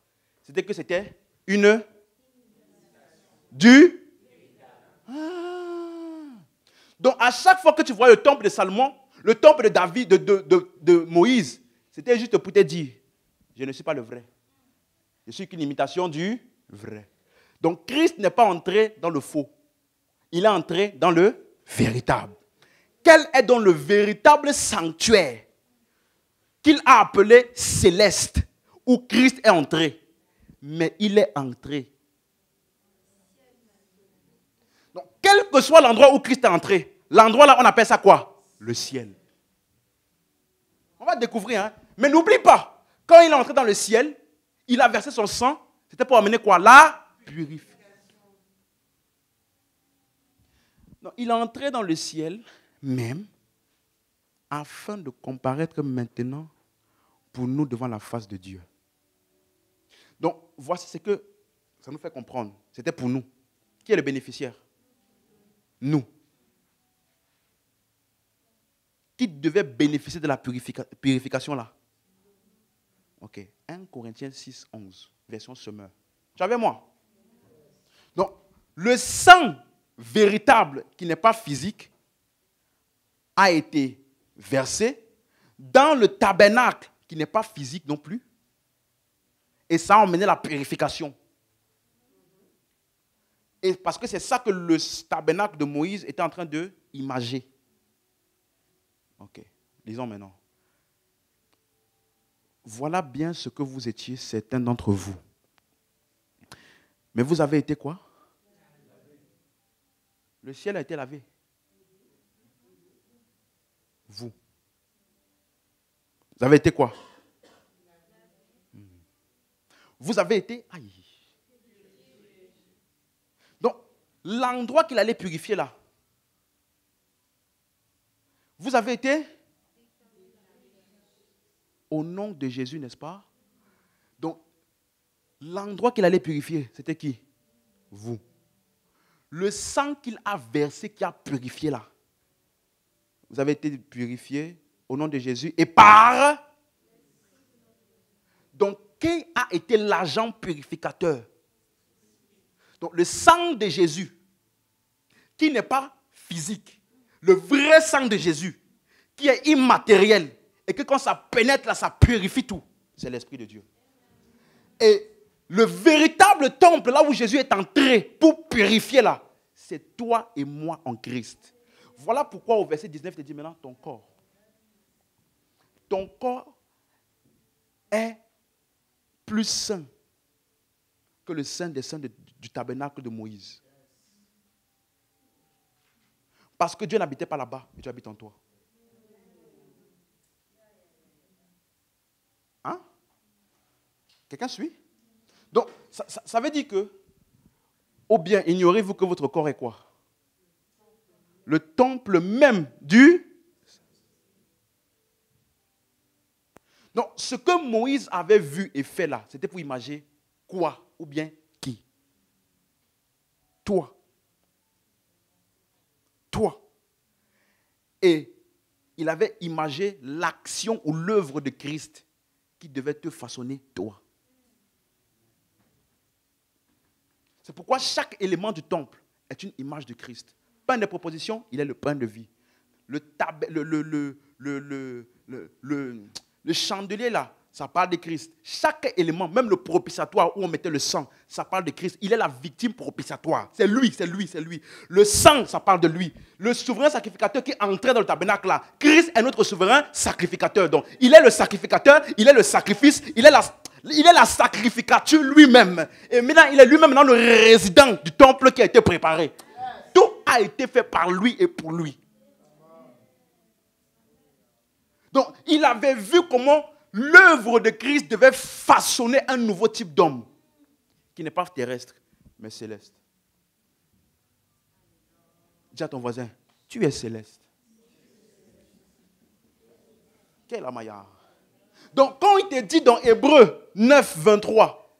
Speaker 1: c'était que c'était une du. Donc, à chaque fois que tu vois le temple de Salomon, le temple de David, de Moïse, c'était juste pour te dire, je ne suis pas le vrai. Je suis qu'une imitation du vrai. Donc, Christ n'est pas entré dans le faux. Il est entré dans le véritable. Quel est donc le véritable sanctuaire qu'il a appelé céleste, où Christ est entré? Mais il est entré. Donc, quel que soit l'endroit où Christ est entré, l'endroit là, on appelle ça quoi? Le ciel. On va découvrir, hein? Mais n'oublie pas, quand il est entré dans le ciel, il a versé son sang, c'était pour amener quoi? La purification. Donc, il est entré dans le ciel, même, afin de comparaître maintenant pour nous devant la face de Dieu. Donc, voici ce que ça nous fait comprendre. C'était pour nous. Qui est le bénéficiaire? Nous. Qui devait bénéficier de la purification là? Ok. 1 Corinthiens 6, 11, version Semeur. Tu es avec moi? Donc, le sang véritable, qui n'est pas physique, a été versé dans le tabernacle, qui n'est pas physique non plus, et ça a emmené la purification. Et parce que c'est ça que le tabernacle de Moïse était en train de imager. Ok, lisons maintenant. Voilà bien ce que vous étiez, certains d'entre vous. Mais vous avez été quoi? Le ciel a été lavé. Vous. Vous avez été quoi? Vous avez été... Aïe. Donc, l'endroit qu'il allait purifier là, vous avez été au nom de Jésus, n'est-ce pas? Donc, l'endroit qu'il allait purifier, c'était qui? Vous. Le sang qu'il a versé, qui a purifié là, vous avez été purifié au nom de Jésus et par... Donc, qui a été l'agent purificateur? Donc, le sang de Jésus, qui n'est pas physique, le vrai sang de Jésus, qui est immatériel, et que quand ça pénètre là, ça purifie tout, c'est l'Esprit de Dieu. Et le véritable temple, là où Jésus est entré pour purifier là, c'est toi et moi en Christ. Voilà pourquoi au verset 19, il dit maintenant ton corps est plus saint que le saint des saints du tabernacle de Moïse. Parce que Dieu n'habitait pas là-bas, mais Dieu habite en toi. Hein? Quelqu'un suit? Donc, ça veut dire que, ou bien ignorez-vous que votre corps est quoi? Le temple même du... Donc, ce que Moïse avait vu et fait là, c'était pour imaginer quoi? Ou bien qui? Toi. Toi. Et il avait imagé l'action ou l'œuvre de Christ qui devait te façonner toi. C'est pourquoi chaque élément du temple est une image de Christ. Pain de proposition, il est le pain de vie. Le chandelier là, ça parle de Christ. Chaque élément, même le propitiatoire où on mettait le sang, ça parle de Christ. Il est la victime propitiatoire. C'est lui, c'est lui, c'est lui. Le sang, ça parle de lui. Le souverain sacrificateur qui entrait dans le tabernacle là. Christ est notre souverain sacrificateur. Donc, il est le sacrificateur, il est le sacrifice, il est la sacrificature lui-même. Et maintenant, il est lui-même le résident du temple qui a été préparé. Tout a été fait par lui et pour lui. Donc, il avait vu comment l'œuvre de Christ devait façonner un nouveau type d'homme qui n'est pas terrestre, mais céleste. Dis à ton voisin, tu es céleste. Quelle amaya. Donc, quand il te dit dans Hébreux 9, 23,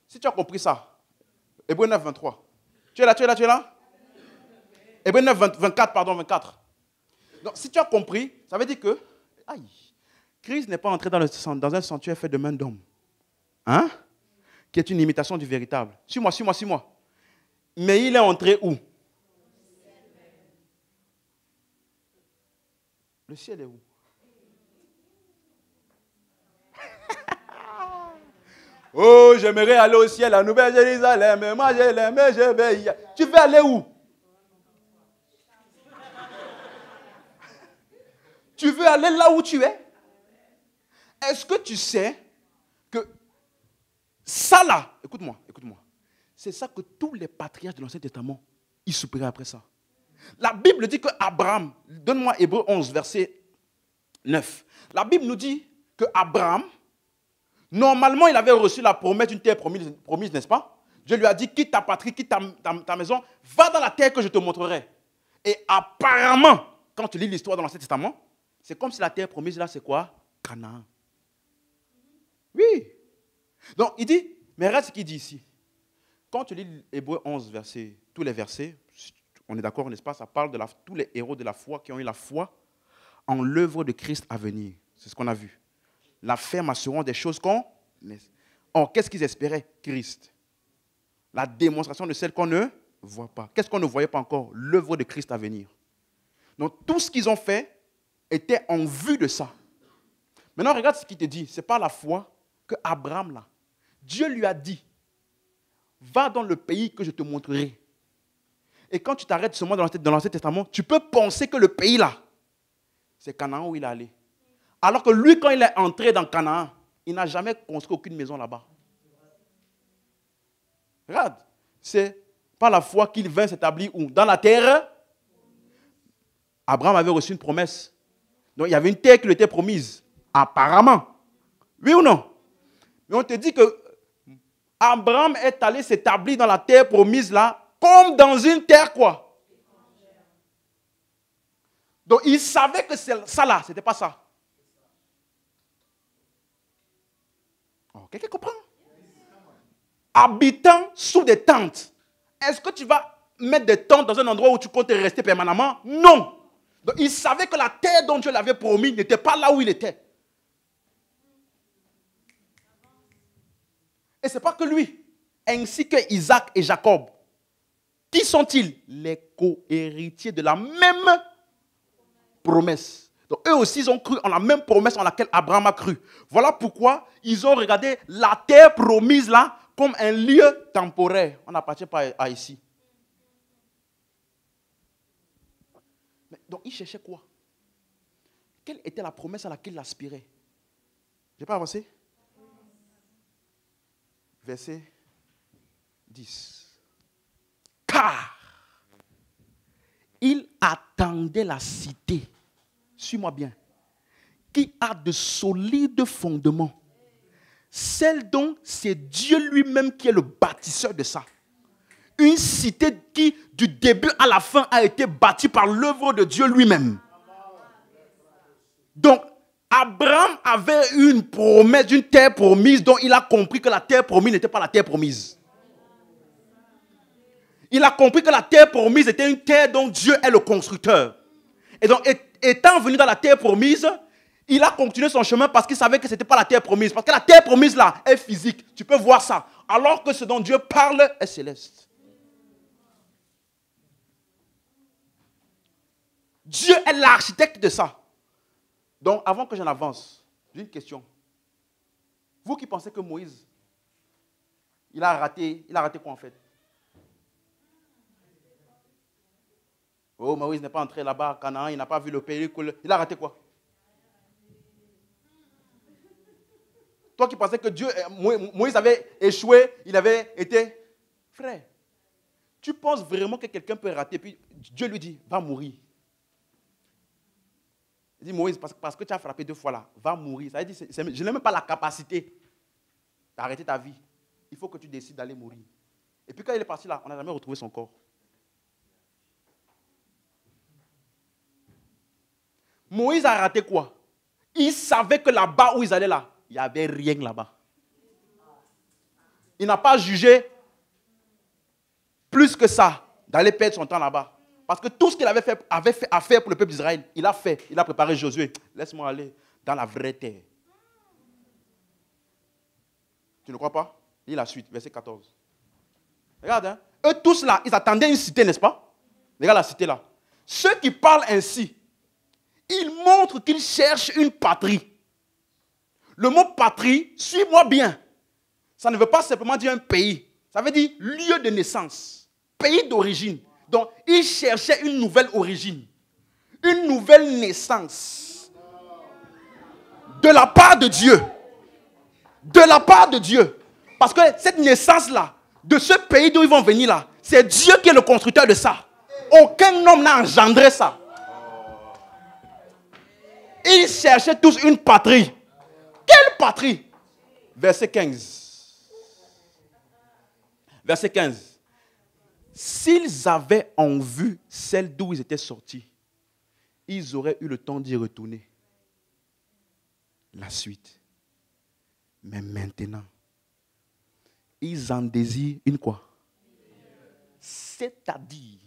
Speaker 1: si tu as compris ça, Hébreux 9, 23, tu es là? Hébreux 9, 24. Donc, si tu as compris, ça veut dire que, aïe, Christ n'est pas entré dans un sanctuaire fait de main d'homme. Hein? Qui est une imitation du véritable. Suis-moi. Mais il est entré où? Le ciel est où? Oh, j'aimerais aller au ciel, à Nouvelle-Jérusalem. Moi, je l'aime, je vais y aller. Tu veux aller où? Tu veux aller là où tu es? Est-ce que tu sais que ça là, écoute-moi, c'est ça que tous les patriarches de l'Ancien Testament, ils soupiraient après ça. La Bible dit que Abraham, donne-moi Hébreux 11, verset 9. La Bible nous dit que Abraham, normalement, il avait reçu la promesse d'une terre promise, n'est-ce pas? Dieu lui a dit, quitte ta patrie, quitte ta maison, va dans la terre que je te montrerai. Et apparemment, quand tu lis l'histoire dans l'Ancien Testament, c'est comme si la terre promise là, c'est quoi? Canaan. Oui. Donc, il dit, mais regarde ce qu'il dit ici. Quand tu lis Hébreux 11, tous les versets, on est d'accord, n'est-ce pas? Ça parle de tous les héros de la foi qui ont eu la foi en l'œuvre de Christ à venir. C'est ce qu'on a vu. La ferme assurant des choses qu'on... Or, qu'est-ce qu'ils espéraient? Christ. La démonstration de celle qu'on ne voit pas. Qu'est-ce qu'on ne voyait pas encore? L'œuvre de Christ à venir. Donc, tout ce qu'ils ont fait était en vue de ça. Maintenant, regarde ce qu'il te dit. Ce n'est pas la foi que Abraham, là, Dieu lui a dit, va dans le pays que je te montrerai. Et quand tu t'arrêtes seulement dans l'Ancien Testament, tu peux penser que le pays, là, c'est Canaan où il est allé. Alors que lui, quand il est entré dans Canaan, il n'a jamais construit aucune maison là-bas. Regarde, c'est par la foi qu'il vint s'établir où? Dans la terre. Abraham avait reçu une promesse. Donc il y avait une terre qui lui était promise. Apparemment. Oui ou non? Mais on te dit que Abraham est allé s'établir dans la terre promise là, comme dans une terre quoi? Donc il savait que ça là, ce n'était pas ça. Oh, quelqu'un comprend? Habitant sous des tentes. Est-ce que tu vas mettre des tentes dans un endroit où tu comptes rester permanemment? Non. Donc il savait que la terre dont Dieu l'avait promis n'était pas là où il était. Et ce n'est pas que lui, ainsi que Isaac et Jacob. Qui sont-ils? Les co-héritiers de la même promesse. Donc eux aussi, ils ont cru en la même promesse en laquelle Abraham a cru. Voilà pourquoi ils ont regardé la terre promise là comme un lieu temporaire. On n'appartient pas à ici. Mais donc ils cherchaient quoi? Quelle était la promesse à laquelle il aspirait? Je n'ai pas avancé? Verset 10. Car il attendait la cité, suis-moi bien, qui a de solides fondements. Celle dont c'est Dieu lui-même qui est le bâtisseur de ça. Une cité qui, du début à la fin, a été bâtie par l'œuvre de Dieu lui-même. Donc, Abraham avait une promesse d'une terre promise dont il a compris que la terre promise n'était pas la terre promise. Il a compris que la terre promise était une terre dont Dieu est le constructeur. Et donc, étant venu dans la terre promise, il a continué son chemin parce qu'il savait que ce n'était pas la terre promise. Parce que la terre promise là est physique. Tu peux voir ça. Alors que ce dont Dieu parle est céleste. Dieu est l'architecte de ça. Donc, avant que j'en avance, j'ai une question. Vous qui pensez que Moïse, il a raté quoi en fait? Oh, Moïse n'est pas entré là-bas à Canaan, il n'a pas vu le pays. Il a raté quoi? Toi qui pensais que Moïse avait échoué, il avait été... Frère, tu penses vraiment que quelqu'un peut rater, puis Dieu lui dit, va mourir. Il dit, Moïse, parce que tu as frappé 2 fois là, va mourir. Ça veut dire, je n'ai même pas la capacité d'arrêter ta vie. Il faut que tu décides d'aller mourir. Et puis quand il est parti là, on n'a jamais retrouvé son corps. Moïse a raté quoi? Il savait que là-bas où ils allaient là, il n'y avait rien là-bas. Il n'a pas jugé plus que ça d'aller perdre son temps là-bas. Parce que tout ce qu'il avait fait à faire pour le peuple d'Israël, il a fait. Il a préparé Josué. Laisse-moi aller dans la vraie terre. Tu ne crois pas? Lis la suite, verset 14. Regarde, hein. Eux tous là, ils attendaient une cité, n'est-ce pas? Regarde la cité là. Ceux qui parlent ainsi, ils montrent qu'ils cherchent une patrie. Le mot patrie, suis-moi bien. Ça ne veut pas simplement dire un pays. Ça veut dire lieu de naissance, pays d'origine. Donc, ils cherchaient une nouvelle origine, une nouvelle naissance. De la part de Dieu. De la part de Dieu. Parce que cette naissance-là, de ce pays d'où ils vont venir là, c'est Dieu qui est le constructeur de ça. Aucun homme n'a engendré ça. Ils cherchaient tous une patrie. Quelle patrie? Verset 15. Verset 15. S'ils avaient en vue celle d'où ils étaient sortis, ils auraient eu le temps d'y retourner. La suite. Mais maintenant, ils en désirent une quoi? C'est-à-dire,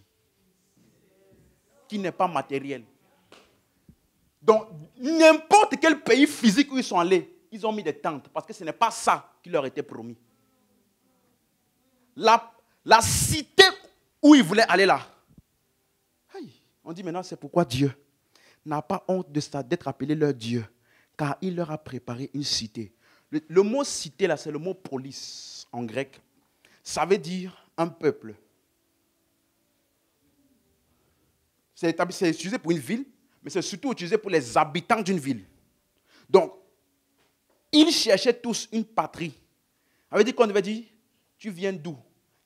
Speaker 1: qui n'est pas matériel. Donc, n'importe quel pays physique où ils sont allés, ils ont mis des tentes parce que ce n'est pas ça qui leur était promis. La cité où ils voulaient aller là, on dit maintenant c'est pourquoi Dieu n'a pas honte de ça, d'être appelé leur Dieu, car il leur a préparé une cité. Le mot cité là, c'est le mot polis en grec. Ça veut dire un peuple. C'est utilisé pour une ville, mais c'est surtout utilisé pour les habitants d'une ville. Donc, ils cherchaient tous une patrie. Ça veut dire qu'on devait dire, tu viens d'où?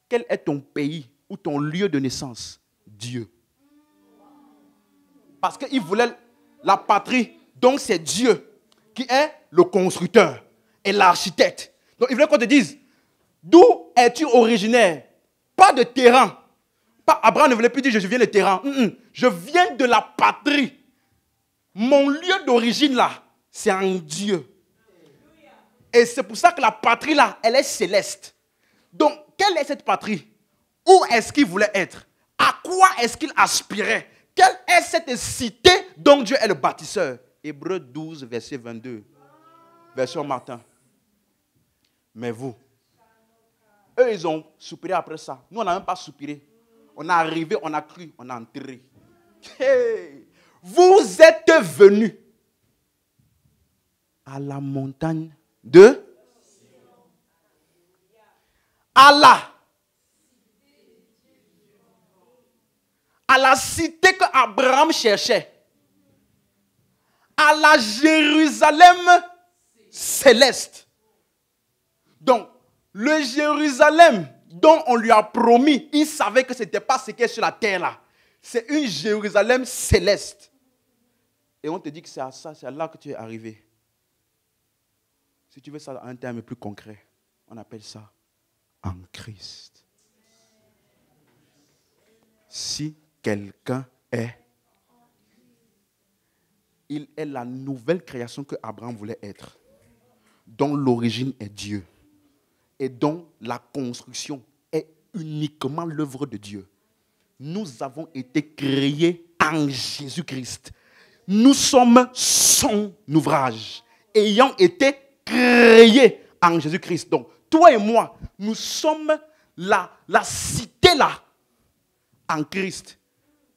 Speaker 1: Quel est ton pays ou ton lieu de naissance? Dieu. Parce qu'ils voulaient la patrie, donc c'est Dieu qui est le constructeur et l'architecte. Donc, ils voulaient qu'on te dise, d'où es-tu originaire? Pas de terrain. Abraham ne voulait plus dire, je viens de terrain. Je viens de la patrie. Mon lieu d'origine là, c'est en Dieu. Et c'est pour ça que la patrie là, elle est céleste. Donc, quelle est cette patrie? Où est-ce qu'il voulait être? À quoi est-ce qu'il aspirait? Quelle est cette cité dont Dieu est le bâtisseur? Hébreux 12, verset 22. Version Martin. Mais vous, eux, ils ont soupiré après ça. Nous, on n'a même pas soupiré. On est arrivé, on a cru, on a enterré. Hey, vous êtes venus à la montagne de Allah. À la cité que Abraham cherchait. À la Jérusalem céleste. Donc, le Jérusalem dont on lui a promis, il savait que ce n'était pas ce qui est sur la terre là. C'est une Jérusalem céleste. Et on te dit que c'est à ça, c'est à là que tu es arrivé. Si tu veux ça en un terme plus concret, on appelle ça en Christ. Si quelqu'un est, il est la nouvelle création que Abraham voulait être, dont l'origine est Dieu et dont la construction est uniquement l'œuvre de Dieu. Nous avons été créés en Jésus-Christ. Nous sommes son ouvrage, ayant été créés en Jésus-Christ. Donc, toi et moi, nous sommes la cité là, en Christ,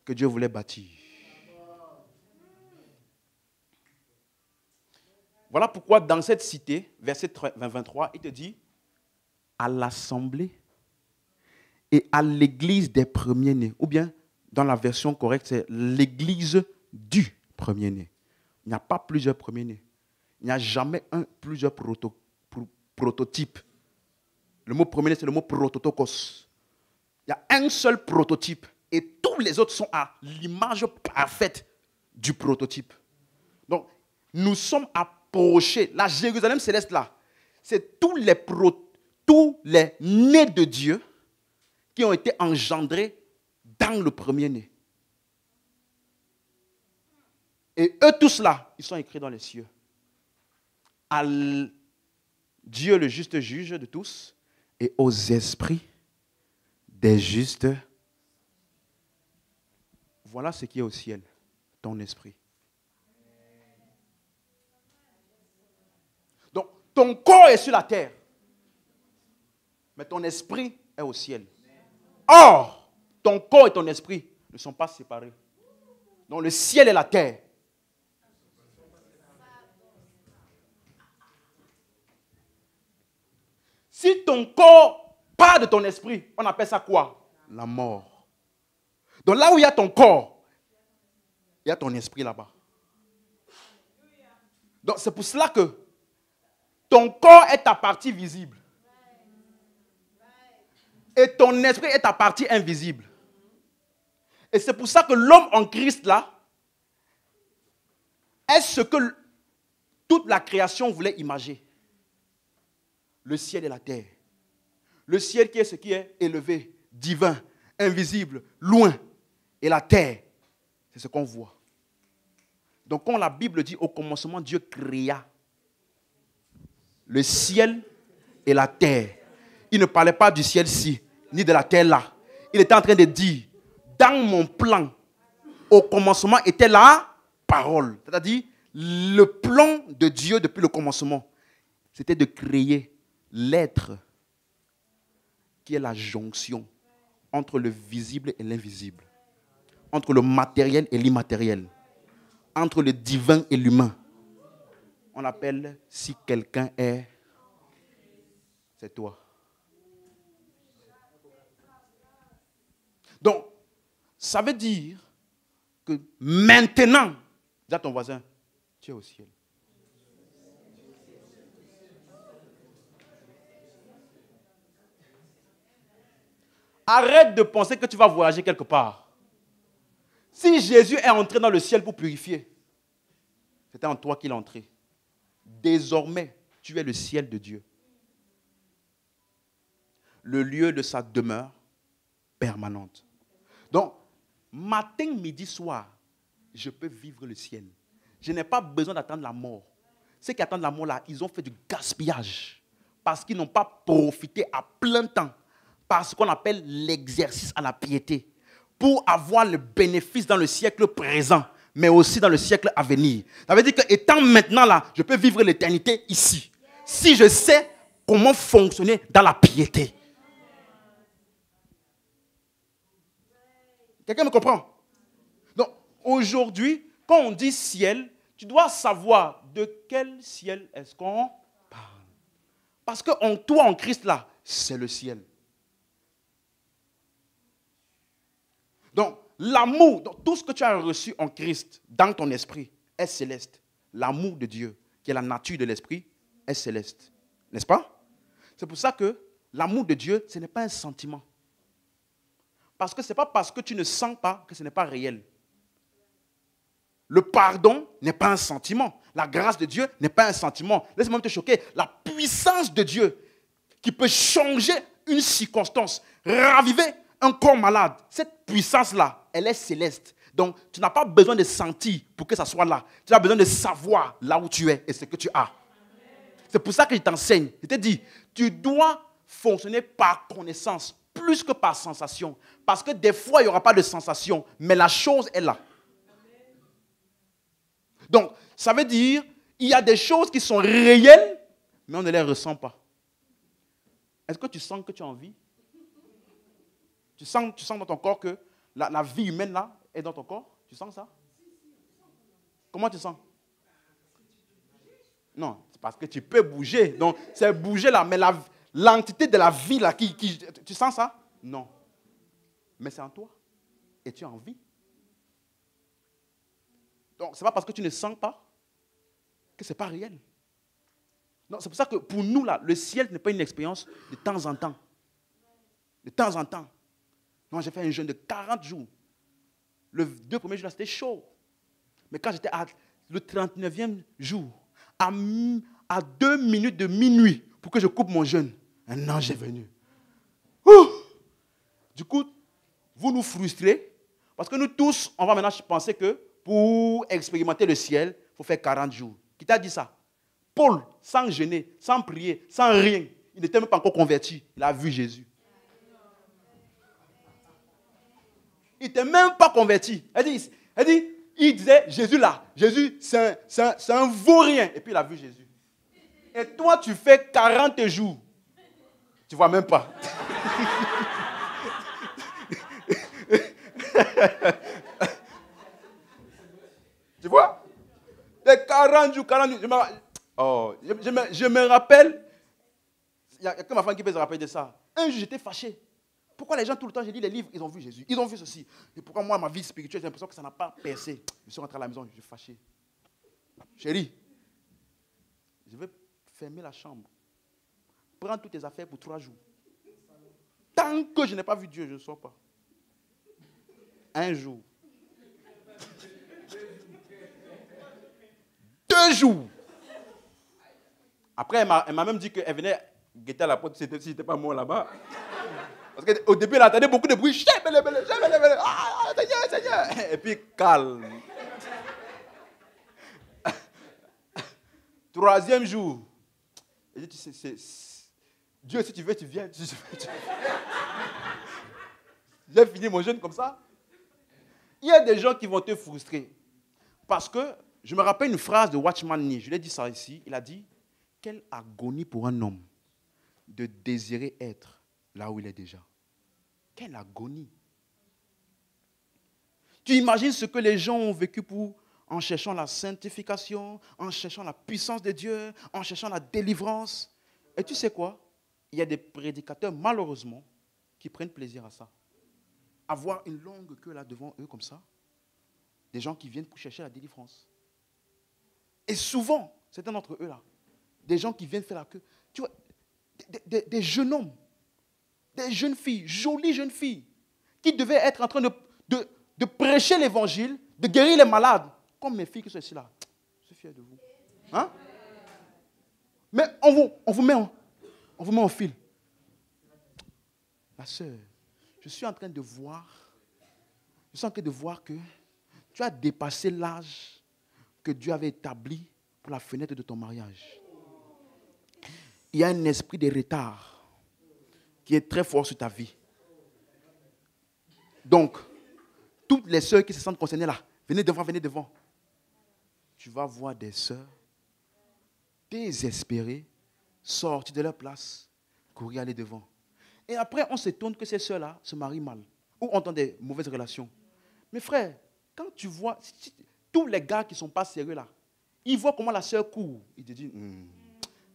Speaker 1: que Dieu voulait bâtir. Voilà pourquoi dans cette cité, verset 23, il te dit, à l'assemblée et à l'église des premiers-nés. Ou bien, dans la version correcte, c'est l'église du premier-né. Il n'y a pas plusieurs premiers-nés. Il n'y a jamais plusieurs prototypes. Le mot premier-né, c'est le mot prototokos. Il y a un seul prototype et tous les autres sont à l'image parfaite du prototype. Donc, nous sommes approchés. La Jérusalem céleste là, c'est tous les nés de Dieu qui ont été engendrés dans le premier-né. Et eux tous là, ils sont écrits dans les cieux. À Dieu le juste juge de tous et aux esprits des justes. Voilà ce qui est au ciel, ton esprit. Donc, ton corps est sur la terre, mais ton esprit est au ciel. Or, ton corps et ton esprit ne sont pas séparés. Donc, le ciel et la terre. Si ton corps part de ton esprit, on appelle ça quoi? La mort. Donc là où il y a ton corps, il y a ton esprit là-bas. Donc c'est pour cela que ton corps est ta partie visible. Et ton esprit est ta partie invisible. Et c'est pour ça que l'homme en Christ là est ce que toute la création voulait imager. Le ciel et la terre. Le ciel qui est ce qui est élevé, divin, invisible, loin. Et la terre, c'est ce qu'on voit. Donc quand la Bible dit au commencement, Dieu créa le ciel et la terre. Il ne parlait pas du ciel-ci, ni de la terre-là. Il était en train de dire, dans mon plan, au commencement était la parole. C'est-à-dire, le plan de Dieu depuis le commencement, c'était de créer l'être qui est la jonction entre le visible et l'invisible, entre le matériel et l'immatériel, entre le divin et l'humain. On appelle si quelqu'un est, c'est toi. Donc, ça veut dire que maintenant, dis à ton voisin, tu es au ciel. Arrête de penser que tu vas voyager quelque part. Si Jésus est entré dans le ciel pour purifier, c'était en toi qu'il est entré. Désormais, tu es le ciel de Dieu. Le lieu de sa demeure permanente. Donc, matin, midi, soir, je peux vivre le ciel. Je n'ai pas besoin d'attendre la mort. Ceux qui attendent la mort là, ils ont fait du gaspillage. Parce qu'ils n'ont pas profité à plein temps par ce qu'on appelle l'exercice à la piété. Pour avoir le bénéfice dans le siècle présent, mais aussi dans le siècle à venir. Ça veut dire qu'étant maintenant là, je peux vivre l'éternité ici. Si je sais comment fonctionner dans la piété. Quelqu'un me comprend? Donc, aujourd'hui, quand on dit ciel, tu dois savoir de quel ciel est-ce qu'on parle. Parce que toi, en Christ, là, c'est le ciel. Donc, l'amour, donc, tout ce que tu as reçu en Christ, dans ton esprit, est céleste. L'amour de Dieu, qui est la nature de l'esprit, est céleste. N'est-ce pas? C'est pour ça que l'amour de Dieu, ce n'est pas un sentiment. Parce que ce n'est pas parce que tu ne sens pas que ce n'est pas réel. Le pardon n'est pas un sentiment. La grâce de Dieu n'est pas un sentiment. Laisse-moi te choquer. La puissance de Dieu qui peut changer une circonstance, raviver un corps malade, cette puissance-là, elle est céleste. Donc, tu n'as pas besoin de sentir pour que ça soit là. Tu as besoin de savoir là où tu es et ce que tu as. C'est pour ça que je t'enseigne. Je te dis, tu dois fonctionner par connaissance plus que par sensation. Parce que des fois, il n'y aura pas de sensation, mais la chose est là. Donc, ça veut dire, il y a des choses qui sont réelles, mais on ne les ressent pas. Est-ce que tu sens que tu as envie? Tu sens dans ton corps que la vie humaine là est dans ton corps? Tu sens ça? Comment tu sens? Non, c'est parce que tu peux bouger. Donc, c'est bouger là, mais l'entité de la vie là, tu sens ça? Non. Mais c'est en toi. Et tu as envie. Donc, ce n'est pas parce que tu ne sens pas que ce n'est pas réel. Non, c'est pour ça que pour nous, là, le ciel n'est pas une expérience de temps en temps. De temps en temps. Non, j'ai fait un jeûne de 40 jours. Le 2 premiers jours, c'était chaud. Mais quand j'étais le 39e jour, à 2 minutes de minuit, pour que je coupe mon jeûne, un ange est venu. Ouh! Du coup, vous nous frustrez, parce que nous tous, on va maintenant penser que pour expérimenter le ciel, il faut faire 40 jours. Qui t'a dit ça? Paul, sans jeûner, sans prier, sans rien, il n'était même pas encore converti. Il a vu Jésus. Il n'était même pas converti. Il disait, Jésus là, Jésus c'est un vaurien. Et puis il a vu Jésus. Et toi, tu fais 40 jours. Tu ne vois même pas. Tu vois? Les 40 jours. Je me rappelle, il n'y a que ma femme qui peut se rappeler de ça. Un jour, j'étais fâché. Pourquoi les gens, tout le temps, j'ai lu les livres, ils ont vu Jésus, ils ont vu ceci. Et pourquoi moi, ma vie spirituelle, j'ai l'impression que ça n'a pas percé. Je suis rentré à la maison, je suis fâché. Chérie, je vais fermer la chambre. Prends toutes tes affaires pour 3 jours. Tant que je n'ai pas vu Dieu, je ne sors pas. Un jour. 2 jours. Après, elle m'a même dit qu'elle venait guetter à la porte si c'était pas moi là-bas. Parce qu'au début, elle entendait beaucoup de bruit. Seigneur. Et puis, calme. 3e jour. Elle dit, Dieu, si tu veux, tu viens. J'ai fini mon jeûne comme ça. Il y a des gens qui vont te frustrer. Parce que, je me rappelle une phrase de Watchman Nee. Je lui ai dit ça ici. Il a dit, quelle agonie pour un homme de désirer être là où il est déjà. Quelle agonie. Tu imagines ce que les gens ont vécu en cherchant la sanctification, en cherchant la puissance de Dieu, en cherchant la délivrance. Et tu sais quoi? Il y a des prédicateurs, malheureusement, qui prennent plaisir à ça. Avoir une longue queue là devant eux comme ça. Des gens qui viennent pour chercher la délivrance. Et souvent, certains d'entre eux là, des gens qui viennent faire la queue. Tu vois, des jeunes hommes, des jeunes filles, jolies jeunes filles, qui devaient être en train de prêcher l'évangile, de guérir les malades, comme mes filles qui sont ici là. Je suis fier de vous. Hein? Mais on vous met en fil. Ma soeur, je suis en train de voir que tu as dépassé l'âge que Dieu avait établi pour la fenêtre de ton mariage. Il y a un esprit de retard qui est très fort sur ta vie. Donc, toutes les sœurs qui se sentent concernées là, venez devant. Tu vas voir des sœurs désespérées, sortir de leur place, courir aller devant. Et après, on s'étonne que ces sœurs-là se marient mal ou ont des mauvaises relations. Mais frère, quand tu vois tous les gars qui ne sont pas sérieux là, ils voient comment la sœur court. Ils te disent,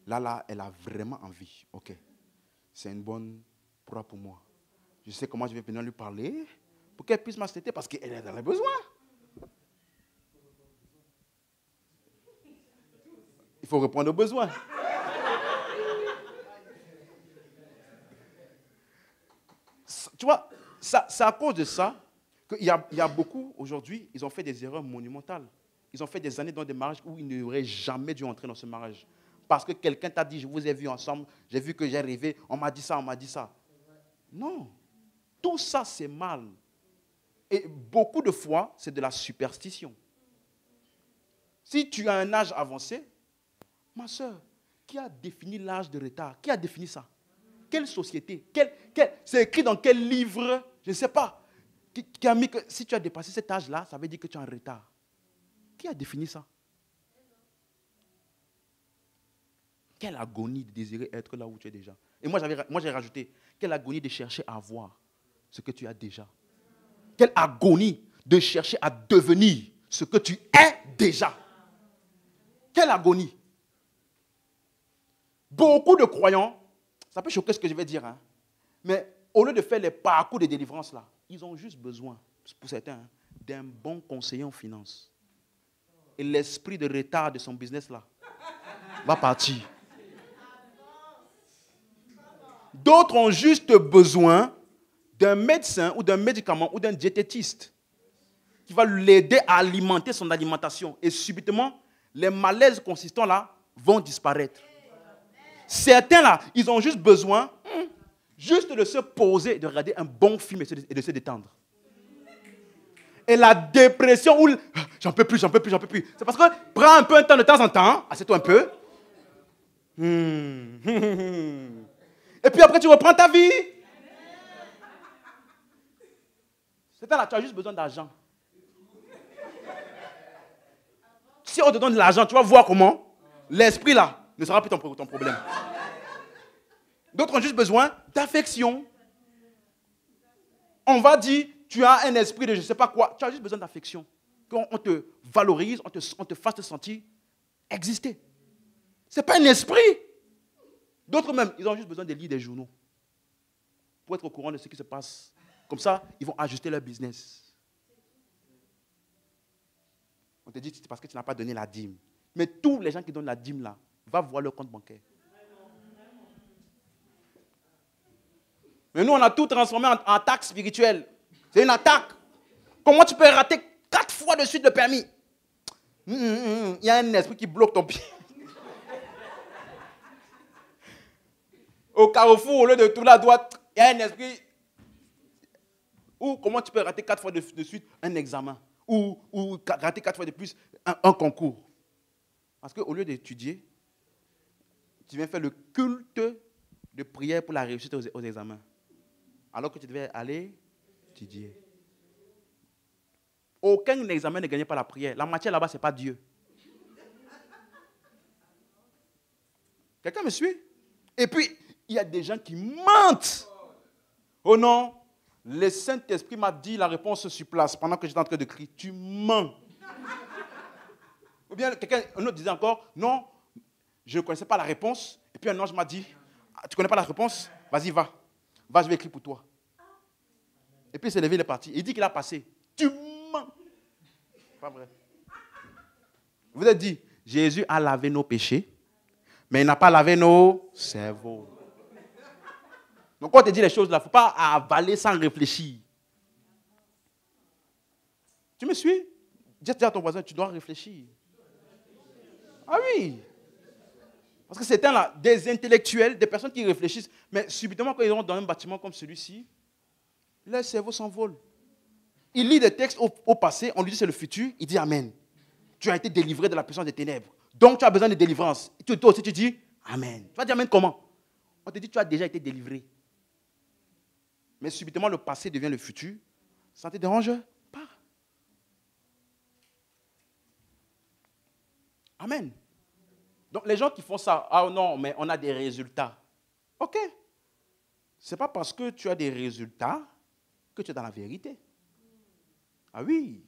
Speaker 1: là, elle a vraiment envie. Ok, c'est une bonne proie pour moi. Je sais comment je vais venir lui parler pour qu'elle puisse m'accepter parce qu'elle est dans les besoins. Il faut répondre aux besoins. Tu vois, c'est à cause de ça qu'il y a beaucoup, aujourd'hui, ils ont fait des erreurs monumentales. Ils ont fait des années dans des mariages où ils n'auraient jamais dû entrer dans ce mariage. Parce que quelqu'un t'a dit, je vous ai vu ensemble, j'ai vu que j'ai rêvé, on m'a dit ça. Non. Tout ça, c'est mal. Et beaucoup de fois, c'est de la superstition. Si tu as un âge avancé, ma soeur, qui a défini l'âge de retard? Qui a défini ça? Quelle société? C'est écrit dans quel livre? Je ne sais pas. Qui a mis que si tu as dépassé cet âge-là, ça veut dire que tu es en retard. Qui a défini ça? Quelle agonie de désirer être là où tu es déjà. Et moi, j'ai rajouté, quelle agonie de chercher à avoir ce que tu as déjà. Quelle agonie de chercher à devenir ce que tu es déjà. Quelle agonie. Beaucoup de croyants, ça peut choquer ce que je vais dire, hein, mais au lieu de faire les parcours de délivrance là, ils ont juste besoin, pour certains, hein, d'un bon conseiller en finance. Et l'esprit de retard de son business là va partir. D'autres ont juste besoin d'un médecin ou d'un médicament ou d'un diététiste qui va l'aider à alimenter son alimentation. Et subitement, les malaises consistants là vont disparaître. Certains là, ils ont juste besoin juste de se poser, de regarder un bon film et de se détendre. Et la dépression, où j'en peux plus. C'est parce que prends un peu un temps de temps en temps, assieds-toi un peu. Et puis après, tu reprends ta vie. C'est là, tu as juste besoin d'argent. Si on te donne de l'argent, tu vas voir comment l'esprit là ne sera plus ton problème. D'autres ont juste besoin d'affection. On va dire, tu as un esprit de je ne sais pas quoi. Tu as juste besoin d'affection. Qu'on te valorise, on te fasse te sentir exister. Ce n'est pas un esprit. D'autres même, ils ont juste besoin de lire des journaux pour être au courant de ce qui se passe. Comme ça, ils vont ajuster leur business. On te dit, c'est parce que tu n'as pas donné la dîme. Mais tous les gens qui donnent la dîme là, va voir leur compte bancaire. Mais nous, on a tout transformé en attaque spirituelle. C'est une attaque. Comment tu peux rater 4 fois de suite le permis? Il y a un esprit qui bloque ton pied. Au carrefour, au lieu de tourner à droite, il y a un esprit. Ou comment tu peux rater 4 fois de suite un examen? Ou rater 4 fois de plus un concours? Parce qu'au lieu d'étudier, tu viens faire le culte de prière pour la réussite aux examens. Alors que tu devais aller étudier. Aucun examen ne gagnait pas la prière. La matière là-bas, ce n'est pas Dieu. Quelqu'un me suit? Et puis, il y a des gens qui mentent. Oh non, le Saint-Esprit m'a dit la réponse sur place pendant que j'étais en train de crier. Tu mens. Ou bien un autre disait encore, non, je ne connaissais pas la réponse. Et puis un ange m'a dit, tu ne connais pas la réponse? Vas-y, va. Va, je vais écrire pour toi. Et puis il s'est levé, il est parti. Il dit qu'il a passé. Tu mens. Pas vrai. Vous avez dit, Jésus a lavé nos péchés, mais il n'a pas lavé nos cerveaux. Donc quand on te dit les choses là, il ne faut pas avaler sans réfléchir. Tu me suis? Dis à ton voisin, tu dois réfléchir. Ah oui. Parce que c'est là, des intellectuels, des personnes qui réfléchissent, mais subitement quand ils rentrent dans un bâtiment comme celui-ci, leur cerveau s'envole. Il lit des textes au passé, on lui dit c'est le futur, il dit Amen. Tu as été délivré de la puissance des ténèbres. Donc tu as besoin de délivrance. Et toi aussi tu dis Amen. Tu vas dire Amen comment? On te dit tu as déjà été délivré. Mais subitement le passé devient le futur. Ça ne te dérange pas. Amen. Donc les gens qui font ça, ah non, mais on a des résultats. Ok. Ce n'est pas parce que tu as des résultats que tu es dans la vérité. Ah oui.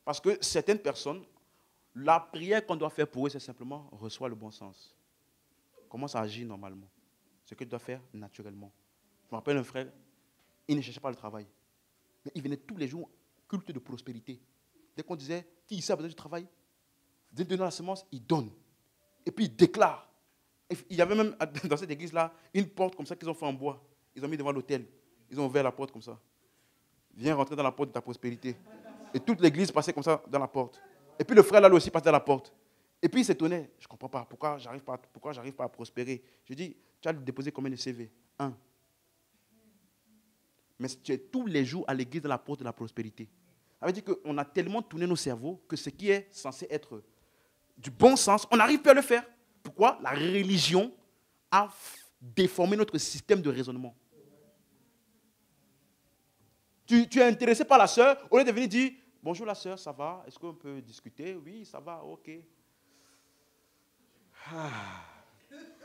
Speaker 1: Parce que certaines personnes, la prière qu'on doit faire pour eux, c'est simplement reçois le bon sens. Comment ça agit normalement? Ce que tu dois faire naturellement. Je me rappelle un frère, il ne cherchait pas le travail. Mais il venait tous les jours, culte de prospérité. Dès qu'on disait, qui ici a besoin du travail? Dès que donner la semence, il donne. Et puis il déclare. Il y avait même dans cette église-là une porte comme ça qu'ils ont fait en bois. Ils ont mis devant l'autel. Ils ont ouvert la porte comme ça. Viens rentrer dans la porte de ta prospérité. Et toute l'église passait comme ça dans la porte. Et puis le frère là lui aussi passait dans la porte. Et puis il s'étonnait. Je ne comprends pas. Pourquoi j'arrive pas à prospérer? Je dis, tu as déposé combien de CV? 1. Mais tu es tous les jours à l'église de la porte de la prospérité. Ça veut dire qu'on a tellement tourné nos cerveaux que ce qui est censé être du bon sens, on n'arrive plus à le faire. Pourquoi? La religion a déformé notre système de raisonnement. Tu es intéressé par la sœur, au lieu de venir dire, bonjour la sœur, ça va? Est-ce qu'on peut discuter? Oui, ça va, ok.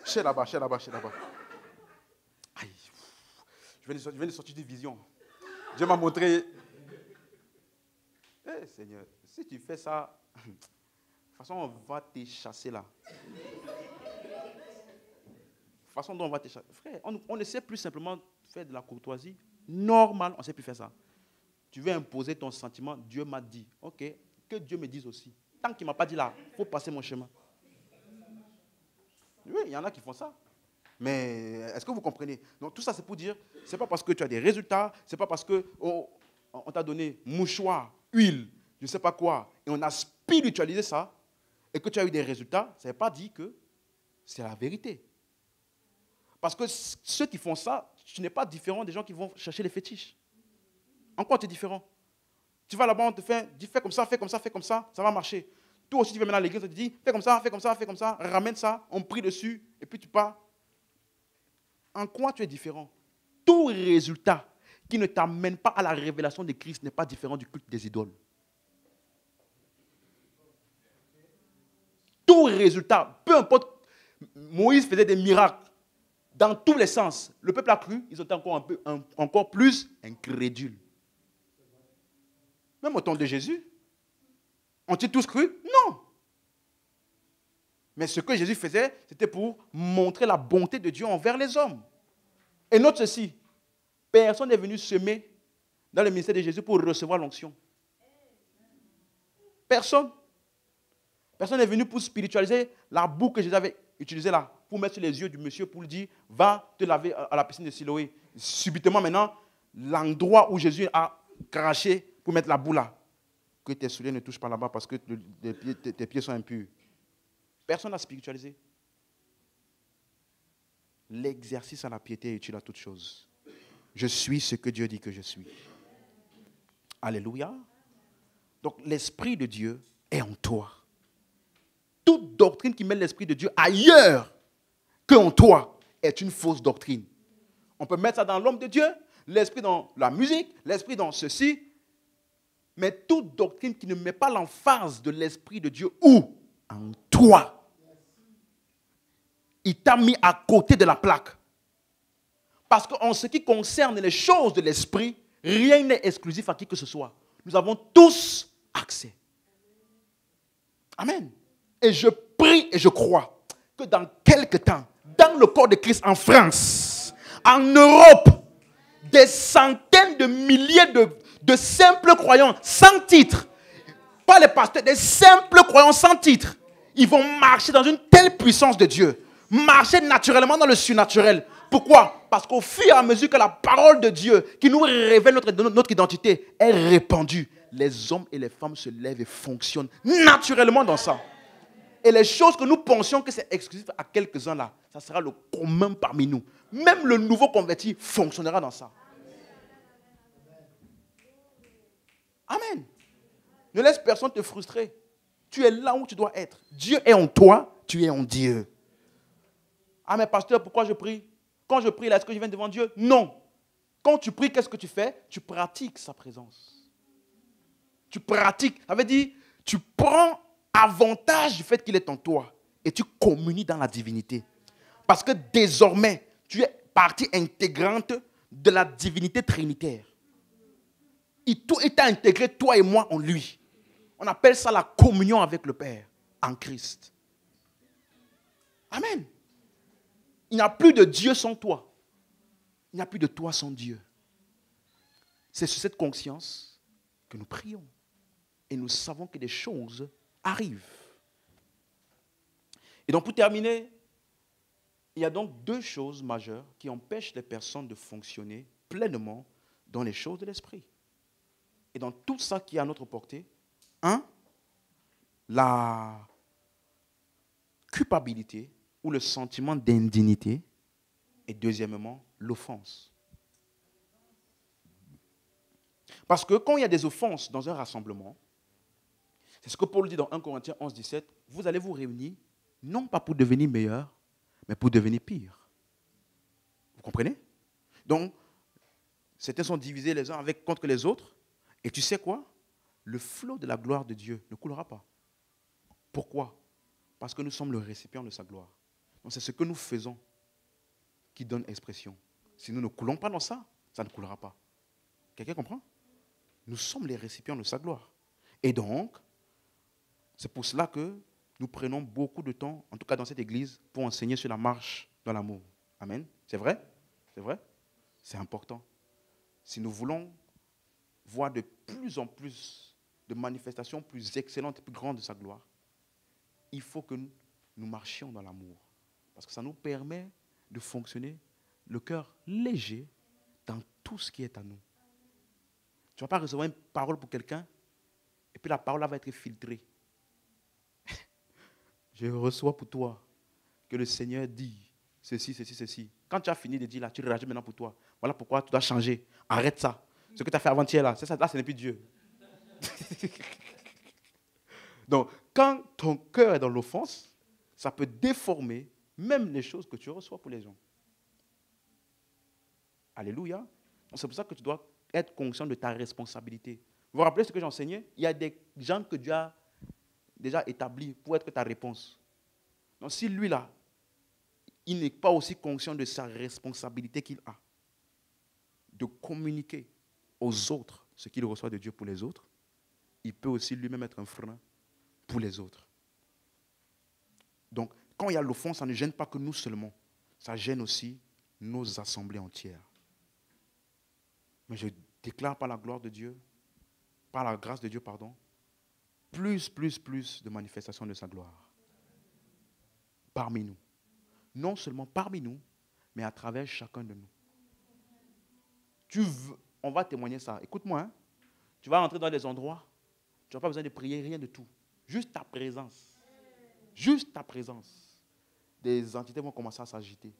Speaker 1: Chez là-bas. Aïe. Je viens de sortir d'une vision. Dieu m'a montré. Eh Seigneur, si tu fais ça, de toute façon, on va te chasser là. façon dont on va t'échapper. Frère, on ne sait plus simplement faire de la courtoisie. Normal, on ne sait plus faire ça. Tu veux imposer ton sentiment, Dieu m'a dit. Ok, que Dieu me dise aussi. Tant qu'il ne m'a pas dit là, il faut passer mon chemin. Oui, il y en a qui font ça. Mais est-ce que vous comprenez? Donc tout ça, c'est pour dire, ce n'est pas parce que tu as des résultats, ce n'est pas parce que on t'a donné mouchoir, huile, je ne sais pas quoi, et on a spiritualisé ça, et que tu as eu des résultats, ça ne veut pas dire que c'est la vérité. Parce que ceux qui font ça, tu n'es pas différent des gens qui vont chercher les fétiches. En quoi tu es différent? Tu vas là-bas, on te fait, dis fais comme ça, fais comme ça, fais comme ça va marcher. Toi aussi, tu vas maintenant à l'église, on te dit, fais comme ça, fais comme ça, fais comme ça, ramène ça, on prie dessus, et puis tu pars. En quoi tu es différent? Tout résultat qui ne t'amène pas à la révélation de Christ n'est pas différent du culte des idoles. Tout résultat, peu importe, Moïse faisait des miracles dans tous les sens. Le peuple a cru, ils étaient encore plus incrédules. Même au temps de Jésus, ont-ils tous cru? Non. Mais ce que Jésus faisait, c'était pour montrer la bonté de Dieu envers les hommes. Et note ceci, personne n'est venu semer dans le ministère de Jésus pour recevoir l'onction. Personne. Personne n'est venu pour spiritualiser la boue que Jésus avait utilisée là, pour mettre sur les yeux du monsieur, pour lui dire, va te laver à la piscine de Siloé. Subitement maintenant, l'endroit où Jésus a craché pour mettre la boue là, que tes souliers ne touchent pas là-bas parce que tes pieds sont impurs. Personne n'a spiritualisé. L'exercice à la piété est utile à toute chose. Je suis ce que Dieu dit que je suis. Alléluia. Donc l'Esprit de Dieu est en toi. Toute doctrine qui met l'Esprit de Dieu ailleurs qu'en toi est une fausse doctrine. On peut mettre ça dans l'homme de Dieu, l'Esprit dans la musique, l'Esprit dans ceci, mais toute doctrine qui ne met pas l'emphase de l'Esprit de Dieu où? En toi. Il t'a mis à côté de la plaque. Parce qu'en ce qui concerne les choses de l'Esprit, rien n'est exclusif à qui que ce soit. Nous avons tous accès. Amen. Et je prie et je crois que dans quelques temps, dans le corps de Christ en France, en Europe, des centaines de milliers de simples croyants sans titre, pas les pasteurs, des simples croyants sans titre, ils vont marcher dans une telle puissance de Dieu, marcher naturellement dans le surnaturel. Pourquoi? Parce qu'au fur et à mesure que la parole de Dieu qui nous révèle notre identité est répandue, les hommes et les femmes se lèvent et fonctionnent naturellement dans ça. Et les choses que nous pensions que c'est exclusif à quelques-uns là, ça sera le commun parmi nous. Même le nouveau converti fonctionnera dans ça. Amen. Ne laisse personne te frustrer. Tu es là où tu dois être. Dieu est en toi, tu es en Dieu. Ah mais pasteur, pourquoi je prie? Quand je prie, là, est-ce que je viens devant Dieu? Non. Quand tu pries, qu'est-ce que tu fais? Tu pratiques sa présence. Tu pratiques. Ça veut dire, tu prends avantage du fait qu'il est en toi et tu communies dans la divinité. Parce que désormais, tu es partie intégrante de la divinité trinitaire. Il t'a intégré, toi et moi, en lui. On appelle ça la communion avec le Père en Christ. Amen. Il n'y a plus de Dieu sans toi. Il n'y a plus de toi sans Dieu. C'est sur cette conscience que nous prions. Et nous savons que des choses arrivent. Et donc pour terminer, il y a donc deux choses majeures qui empêchent les personnes de fonctionner pleinement dans les choses de l'esprit. Et dans tout ça qui est à notre portée, la culpabilité ou le sentiment d'indignité, et deuxièmement, l'offense. Parce que quand il y a des offenses dans un rassemblement, c'est ce que Paul dit dans 1 Corinthiens 11, 17, vous allez vous réunir, non pas pour devenir meilleur, mais pour devenir pire. Vous comprenez? Donc, certains sont divisés les uns contre les autres, et tu sais quoi? Le flot de la gloire de Dieu ne coulera pas. Pourquoi? Parce que nous sommes le récipient de sa gloire. Donc c'est ce que nous faisons qui donne expression. Si nous ne coulons pas dans ça, ça ne coulera pas. Quelqu'un comprend? Nous sommes les récipients de sa gloire. Et donc, c'est pour cela que nous prenons beaucoup de temps, en tout cas dans cette église, pour enseigner sur la marche dans l'amour. Amen. C'est vrai? C'est vrai? C'est important. Si nous voulons voir de plus en plus de manifestations plus excellentes et plus grandes de sa gloire, il faut que nous marchions dans l'amour. Parce que ça nous permet de fonctionner le cœur léger dans tout ce qui est à nous. Tu ne vas pas recevoir une parole pour quelqu'un et puis la parole là va être filtrée. Je reçois pour toi que le Seigneur dit ceci, ceci, ceci. Quand tu as fini de dire là, tu réagis maintenant pour toi. Voilà pourquoi tu dois changer. Arrête ça. Ce que tu as fait avant-hier là, c'est ça, là, ce n'est plus Dieu. Donc, quand ton cœur est dans l'offense, ça peut déformer même les choses que tu reçois pour les gens. Alléluia. C'est pour ça que tu dois être conscient de ta responsabilité. Vous vous rappelez ce que j'enseignais? Il y a des gens que Dieu a déjà établis pour être ta réponse. Donc, si lui là, il n'est pas aussi conscient de sa responsabilité qu'il a de communiquer aux autres ce qu'il reçoit de Dieu pour les autres, il peut aussi lui-même être un frein pour les autres. Donc, quand il y a l'offense, ça ne gêne pas que nous seulement. Ça gêne aussi nos assemblées entières. Mais je déclare par la gloire de Dieu, par la grâce de Dieu, pardon, plus de manifestations de sa gloire. Parmi nous. Non seulement parmi nous, mais à travers chacun de nous. On va témoigner ça. Écoute-moi, hein. Tu vas rentrer dans des endroits, tu n'as pas besoin de prier, rien de tout. Juste ta présence. Juste ta présence. Des entités vont commencer à s'agiter.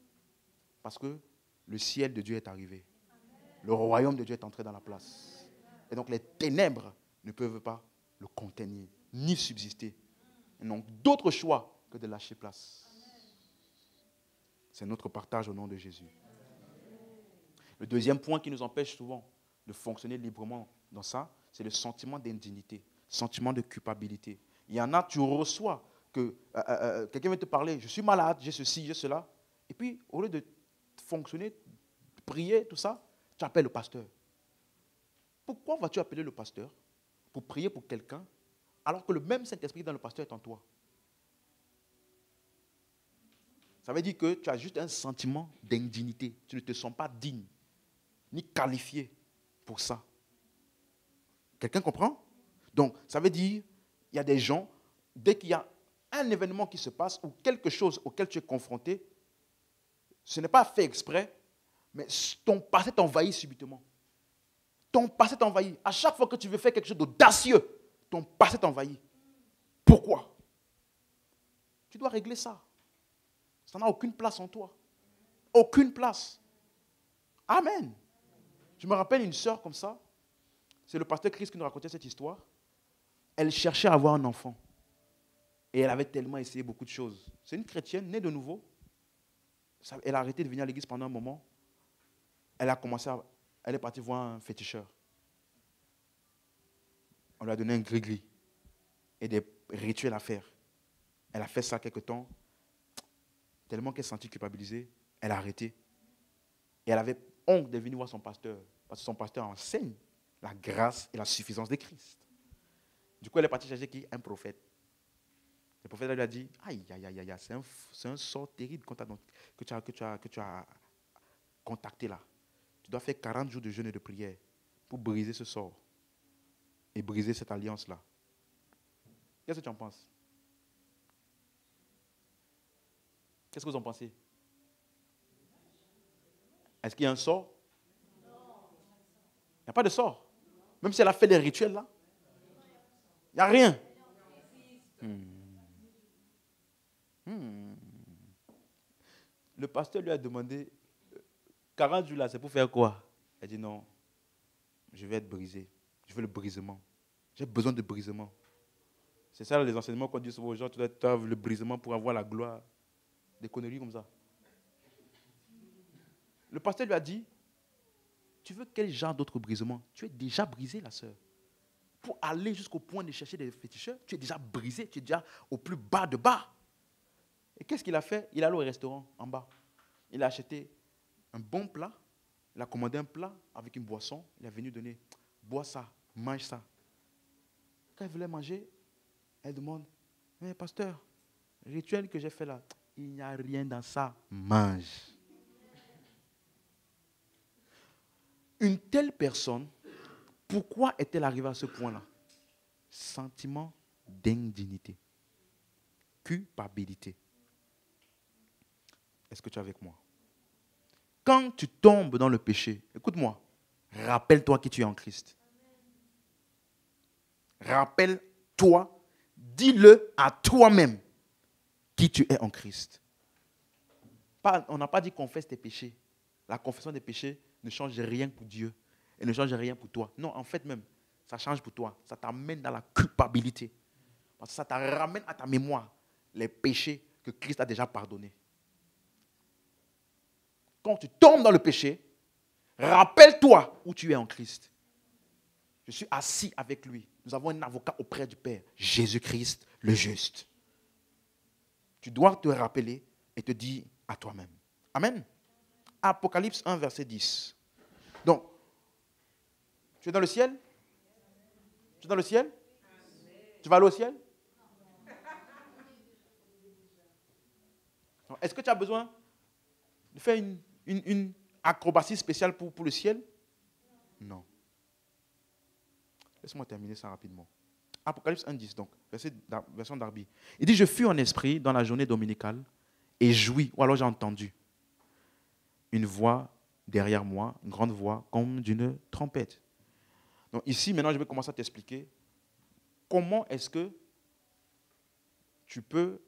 Speaker 1: Parce que le ciel de Dieu est arrivé. Le royaume de Dieu est entré dans la place. Et donc les ténèbres ne peuvent pas le contenir, ni subsister. Ils n'ont d'autre choix que de lâcher place. C'est notre partage au nom de Jésus. Le deuxième point qui nous empêche souvent de fonctionner librement dans ça, c'est le sentiment d'indignité, sentiment de culpabilité. Il y en a, tu reçois que quelqu'un vient te parler, je suis malade, j'ai ceci, j'ai cela. Et puis, au lieu de fonctionner, de prier, tout ça, tu appelles le pasteur. Pourquoi vas-tu appeler le pasteur pour prier pour quelqu'un alors que le même Saint-Esprit dans le pasteur est en toi? Ça veut dire que tu as juste un sentiment d'indignité. Tu ne te sens pas digne, ni qualifié pour ça. Quelqu'un comprend? Donc, ça veut dire, il y a des gens, dès qu'il y a un événement qui se passe ou quelque chose auquel tu es confronté, ce n'est pas fait exprès, mais ton passé t'envahit subitement. Ton passé t'envahit. À chaque fois que tu veux faire quelque chose d'audacieux, ton passé t'envahit. Pourquoi? Tu dois régler ça. Ça n'a aucune place en toi. Aucune place. Amen. Je me rappelle une sœur comme ça. C'est le pasteur Christ qui nous racontait cette histoire. Elle cherchait à avoir un enfant. Et elle avait tellement essayé beaucoup de choses. C'est une chrétienne, née de nouveau. Elle a arrêté de venir à l'église pendant un moment. Elle est partie voir un féticheur. On lui a donné un gris-gris et des rituels à faire. Elle a fait ça quelque temps. Tellement qu'elle s'est sentie culpabilisée, elle a arrêté. Et elle avait honte de venir voir son pasteur. Parce que son pasteur enseigne la grâce et la suffisance de Christ. Du coup, elle est partie chercher qui? Un prophète. Le prophète lui a dit, aïe, aïe, aïe, aïe, c'est un sort terrible que tu as contacté là. Tu dois faire 40 jours de jeûne et de prière pour briser ce sort et briser cette alliance-là. Qu'est-ce que tu en penses? Qu'est-ce que vous en pensez? Est-ce qu'il y a un sort? Il n'y a pas de sort. Même si elle a fait les rituels là, il n'y a rien. Le pasteur lui a demandé, 40 jours là, c'est pour faire quoi? Elle dit non, je vais être brisé. Je veux le brisement. J'ai besoin de brisement. C'est ça les enseignements qu'on dit souvent aux gens, tu dois avoir le brisement pour avoir la gloire. Des conneries comme ça. Le pasteur lui a dit, tu veux quel genre d'autre brisement? Tu es déjà brisé, la sœur. Pour aller jusqu'au point de chercher des féticheurs, tu es déjà brisé, tu es déjà au plus bas de bas. Et qu'est-ce qu'il a fait? Il est allé au restaurant en bas. Il a acheté un bon plat. Il a commandé un plat avec une boisson. Il est venu donner, bois ça, mange ça. Quand elle voulait manger, elle demande, mais pasteur, le rituel que j'ai fait là, il n'y a rien dans ça. Mange. Une telle personne, pourquoi est-elle arrivée à ce point-là? Sentiment d'indignité, culpabilité. Est-ce que tu es avec moi? Quand tu tombes dans le péché, écoute-moi, rappelle-toi qui tu es en Christ. Rappelle-toi, dis-le à toi-même qui tu es en Christ. On n'a pas dit confesse tes péchés. La confession des péchés ne change rien pour Dieu et ne change rien pour toi. Non, en fait même, ça change pour toi. Ça t'amène dans la culpabilité. Parce que ça te ramène à ta mémoire les péchés que Christ a déjà pardonnés. Quand tu tombes dans le péché, rappelle-toi où tu es en Christ. Je suis assis avec lui. Nous avons un avocat auprès du Père, Jésus-Christ le juste. Tu dois te rappeler et te dire à toi-même. Amen. Apocalypse 1, verset 10. Donc, tu es dans le ciel? Tu es dans le ciel? Tu vas aller au ciel? Est-ce que tu as besoin de faire une acrobatie spéciale pour le ciel? Non. Laisse-moi terminer ça rapidement. Apocalypse 1.10, donc, version Darby. Il dit, je fus en esprit dans la journée dominicale et jouis, ou alors j'ai entendu une voix derrière moi, une grande voix, comme d'une trompette. Donc ici, maintenant, je vais commencer à t'expliquer comment est-ce que tu peux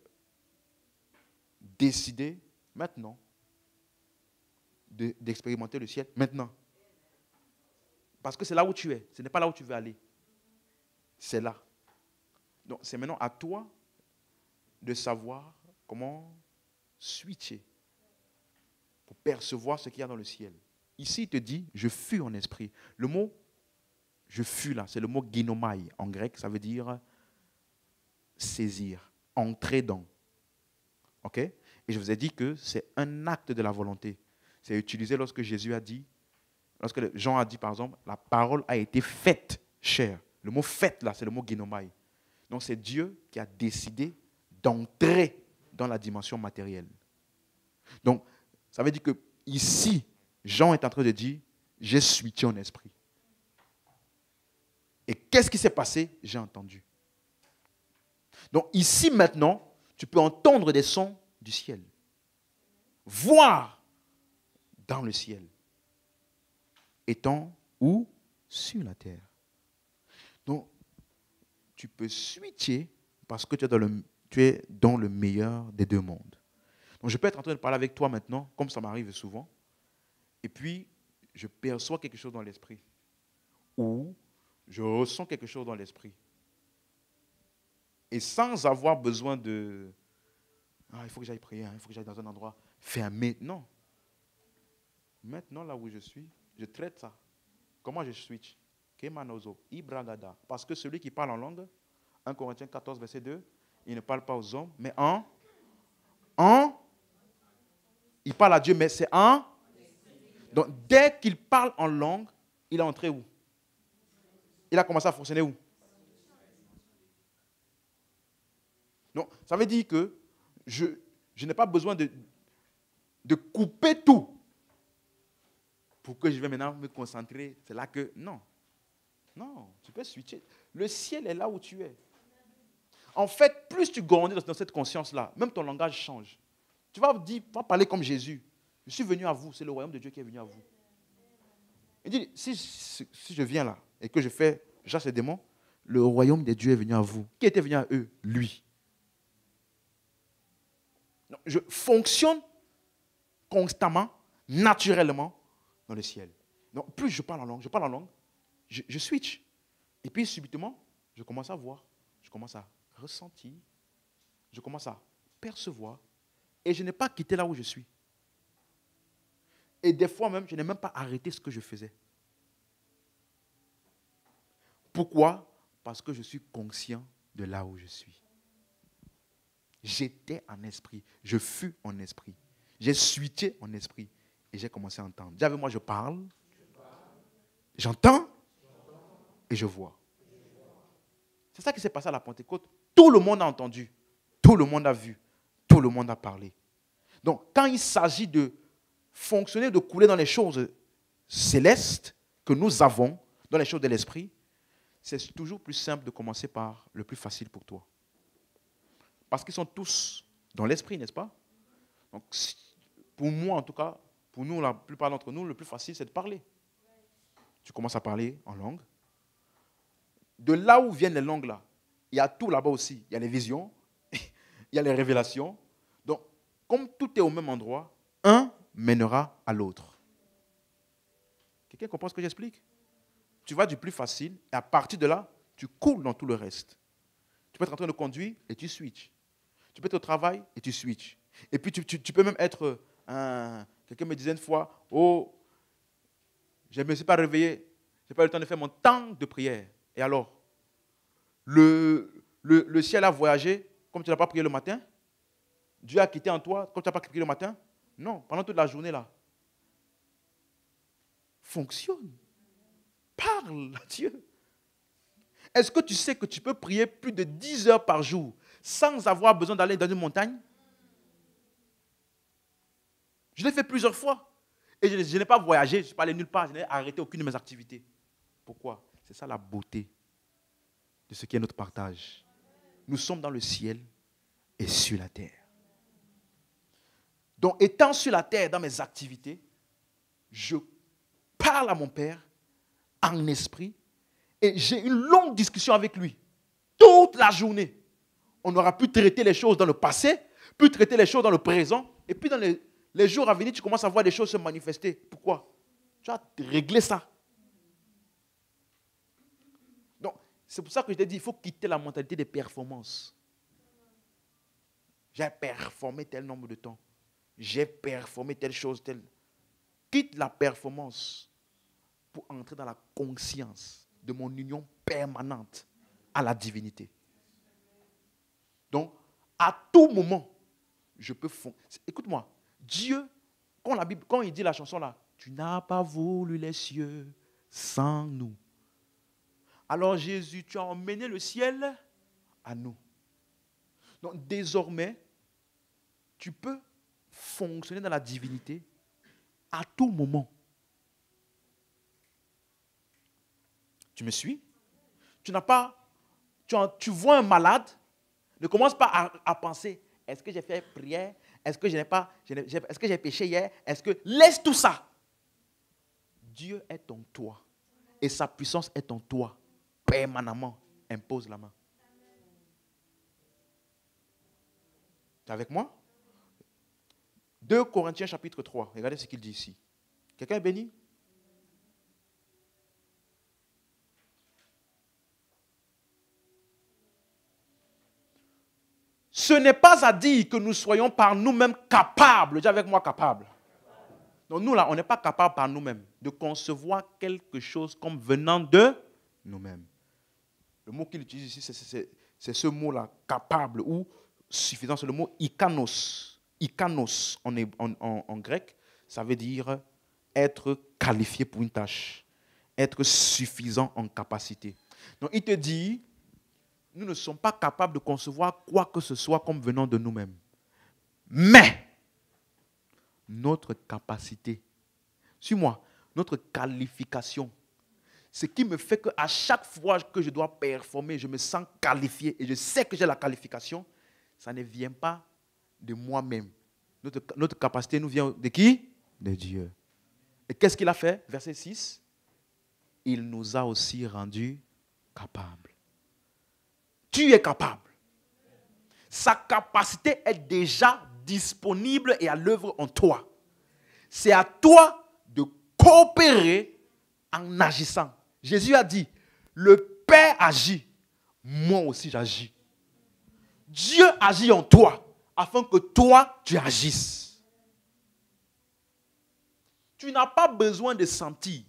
Speaker 1: décider maintenant d'expérimenter le ciel maintenant. Parce que c'est là où tu es, ce n'est pas là où tu veux aller. C'est là. Donc c'est maintenant à toi de savoir comment switcher pour percevoir ce qu'il y a dans le ciel. Ici, il te dit, je fus en esprit. Le mot je fus là, c'est le mot ginomai en grec, ça veut dire saisir, entrer dans. Ok? Et je vous ai dit que c'est un acte de la volonté. C'est utilisé lorsque Jésus a dit, lorsque Jean a dit par exemple, la parole a été faite chair. Le mot faite là, c'est le mot ginomai. Donc c'est Dieu qui a décidé d'entrer dans la dimension matérielle. Donc ça veut dire que ici, Jean est en train de dire, j'ai switché en esprit. Et qu'est-ce qui s'est passé? J'ai entendu. Donc ici maintenant, tu peux entendre des sons du ciel. Voir dans le ciel. Étant où? Sur la terre. Donc, tu peux switcher parce que tu es dans le meilleur des deux mondes. Donc, je peux être en train de parler avec toi maintenant, comme ça m'arrive souvent, et puis, je perçois quelque chose dans l'esprit. Ou je ressens quelque chose dans l'esprit. Et sans avoir besoin de... il faut que j'aille prier, il faut que j'aille dans un endroit fermé. Non. Maintenant, là où je suis, je traite ça. Comment je switch? Kemanozo, Ibragada. Parce que celui qui parle en langue, 1 Corinthiens 14, verset 2, il ne parle pas aux hommes, mais il parle à Dieu, mais c'est en. Donc, dès qu'il parle en langue, il est entré où? Il a commencé à fonctionner où? Donc, ça veut dire que je n'ai pas besoin de couper tout pour que je vais maintenant me concentrer. C'est là que, non, tu peux switcher. Le ciel est là où tu es. En fait, plus tu grandis dans cette conscience-là, même ton langage change. Tu vas parler comme Jésus. Je suis venu à vous, c'est le royaume de Dieu qui est venu à vous. Il dit, si je viens là et que je chasse les démons, le royaume de Dieu est venu à vous. Qui était venu à eux? Lui. Donc, je fonctionne constamment, naturellement, dans le ciel. Donc, plus je parle en langue, je switch. Et puis, subitement, je commence à voir, je commence à ressentir, je commence à percevoir, et je n'ai pas quitté là où je suis. Et des fois même, je n'ai même pas arrêté ce que je faisais. Pourquoi? Parce que je suis conscient de là où je suis. J'étais en esprit, je fus en esprit. J'ai switché en esprit et j'ai commencé à entendre. Dis avec moi, je parle, j'entends et je vois. C'est ça qui s'est passé à la Pentecôte. Tout le monde a entendu, tout le monde a vu, tout le monde a parlé. Donc, quand il s'agit de fonctionner, de couler dans les choses célestes, que nous avons dans les choses de l'esprit, c'est toujours plus simple de commencer par le plus facile pour toi. Parce qu'ils sont tous dans l'esprit, n'est-ce pas? Donc, pour moi, en tout cas, pour nous, la plupart d'entre nous, le plus facile, c'est de parler. Tu commences à parler en langue. De là où viennent les langues, là, il y a tout là-bas aussi. Il y a les visions, il y a les révélations. Donc, comme tout est au même endroit, un mènera à l'autre. Quelqu'un comprend ce que j'explique? Tu vas du plus facile et à partir de là, tu coules dans tout le reste. Tu peux être en train de conduire et tu switches. Tu peux être au travail et tu switches. Et puis tu peux même être quelqu'un me disait une fois, oh, je ne me suis pas réveillé, je n'ai pas eu le temps de faire mon temps de prière. Et alors, le ciel a voyagé comme tu n'as pas prié le matin? Dieu a quitté en toi comme tu n'as pas prié le matin? Non, pendant toute la journée là. Fonctionne. Parle à Dieu. Est-ce que tu sais que tu peux prier plus de 10 heures par jour sans avoir besoin d'aller dans une montagne? Je l'ai fait plusieurs fois. Et je n'ai pas voyagé, je ne suis pas allé nulle part, je n'ai arrêté aucune de mes activités. Pourquoi? C'est ça la beauté de ce qui est notre partage. Nous sommes dans le ciel et sur la terre. Donc, étant sur la terre dans mes activités, je parle à mon Père en esprit et j'ai une longue discussion avec lui. Toute la journée. On aura pu traiter les choses dans le passé, puis traiter les choses dans le présent, et puis dans les jours à venir, tu commences à voir des choses se manifester. Pourquoi? Tu as réglé ça. Donc, c'est pour ça que je t'ai dit, il faut quitter la mentalité des performances. J'ai performé tel nombre de temps. J'ai performé telle chose, telle. Quitte la performance pour entrer dans la conscience de mon union permanente à la divinité. Donc, à tout moment, je peux fonctionner. Écoute-moi, Dieu, quand il dit la chanson là, tu n'as pas voulu les cieux sans nous. Alors Jésus, tu as emmené le ciel à nous. Donc désormais, tu peux fonctionner dans la divinité à tout moment. Tu me suis? Tu vois un malade, ne commence pas à penser, est-ce que j'ai fait prière? Est-ce que est-ce que j'ai péché hier? Laisse tout ça. Dieu est en toi. Et sa puissance est en toi. Permanemment. Impose la main. Tu es avec moi? 2 Corinthiens chapitre 3. Regardez ce qu'il dit ici. Quelqu'un est béni? Ce n'est pas à dire que nous soyons par nous-mêmes capables. Dis avec moi capables. Donc nous là, on n'est pas capable par nous-mêmes de concevoir quelque chose comme venant de nous-mêmes. Le mot qu'il utilise ici, c'est ce mot-là, capable ou suffisant. C'est le mot ikanos. Ikanos en grec, ça veut dire être qualifié pour une tâche, être suffisant en capacité. Donc il te dit, nous ne sommes pas capables de concevoir quoi que ce soit comme venant de nous-mêmes. Mais, notre capacité, suis-moi, notre qualification, ce qui me fait qu'à chaque fois que je dois performer, je me sens qualifié et je sais que j'ai la qualification, ça ne vient pas de moi-même. Notre capacité nous vient de qui? De Dieu. Et qu'est-ce qu'il a fait? Verset 6. Il nous a aussi rendus capables. Tu es capable. Sa capacité est déjà disponible et à l'œuvre en toi. C'est à toi de coopérer en agissant. Jésus a dit, le Père agit, moi aussi j'agis. Dieu agit en toi afin que toi tu agisses. Tu n'as pas besoin de sentir.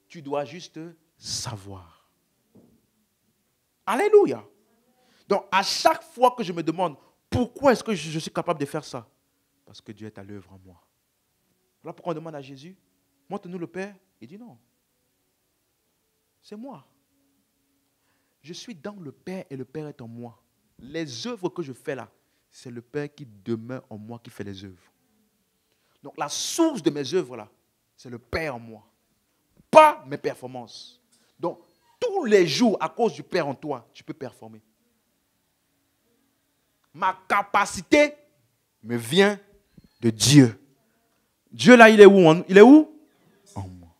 Speaker 1: Tu dois juste savoir. Alléluia. Donc, à chaque fois que je me demande pourquoi est-ce que je suis capable de faire ça, parce que Dieu est à l'œuvre en moi. Voilà pourquoi on demande à Jésus, montre-nous le Père. Il dit non. C'est moi. Je suis dans le Père et le Père est en moi. Les œuvres que je fais là, c'est le Père qui demeure en moi qui fait les œuvres. Donc, la source de mes œuvres là, c'est le Père en moi. pas mes performances. Donc, tous les jours, à cause du Père en toi, tu peux performer. Ma capacité me vient de Dieu. Dieu là, il est où? Il est où? En moi.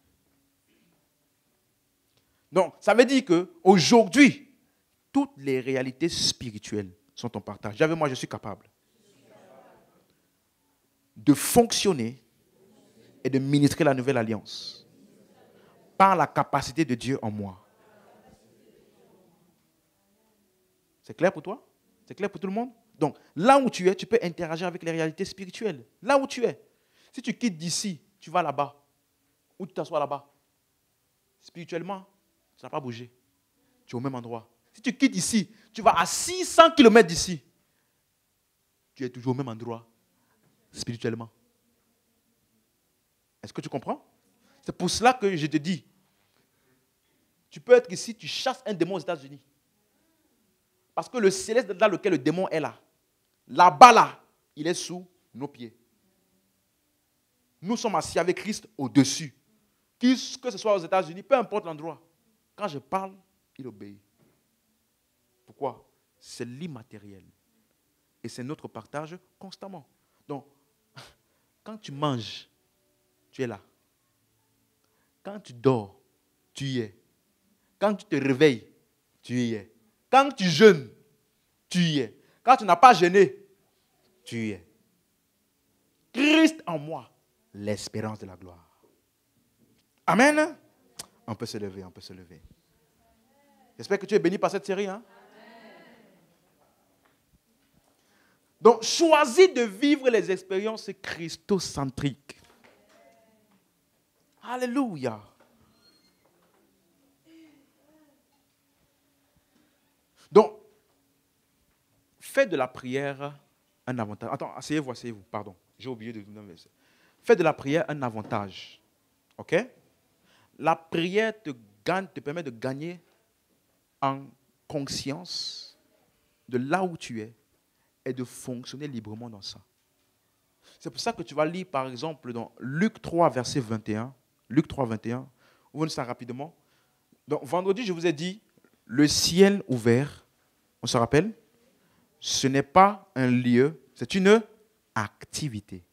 Speaker 1: Donc, ça veut dire qu'aujourd'hui, toutes les réalités spirituelles sont en partage. Dis avec moi, je suis capable de fonctionner et de ministrer la nouvelle alliance par la capacité de Dieu en moi. C'est clair pour toi? C'est clair pour tout le monde? Donc, là où tu es, tu peux interagir avec les réalités spirituelles. Là où tu es. Si tu quittes d'ici, tu vas là-bas, ou tu t'assois là-bas, spirituellement, ça n'a pas bougé. Tu es au même endroit. Si tu quittes ici, tu vas à 600 km d'ici. Tu es toujours au même endroit, spirituellement. Est-ce que tu comprends? C'est pour cela que je te dis, tu peux être ici, tu chasses un démon aux États-Unis. Parce que le céleste dans lequel le démon est là, là-bas, là, il est sous nos pieds. Nous sommes assis avec Christ au-dessus. Que ce soit aux États-Unis, peu importe l'endroit. Quand je parle, il obéit. Pourquoi? C'est l'immatériel. Et c'est notre partage constamment. Donc, quand tu manges, tu es là. Quand tu dors, tu y es. Quand tu te réveilles, tu y es. Quand tu jeûnes, tu y es. Quand tu n'as pas jeûné, tu y es. Christ en moi, l'espérance de la gloire. Amen. On peut se lever, on peut se lever. J'espère que tu es béni par cette série. Hein? Donc, choisis de vivre les expériences christocentriques. Alléluia. Donc, fais de la prière un avantage. Attends, asseyez-vous, asseyez-vous. Pardon, j'ai oublié de vous donner un verset. Fais de la prière un avantage. OK? La prière te permet de gagner en conscience de là où tu es et de fonctionner librement dans ça. C'est pour ça que tu vas lire, par exemple, dans Luc 3, verset 21. Luc 3, 21. Ouvrez ça rapidement. Donc, vendredi, je vous ai dit, le ciel ouvert, on se rappelle, ce n'est pas un lieu, c'est une activité.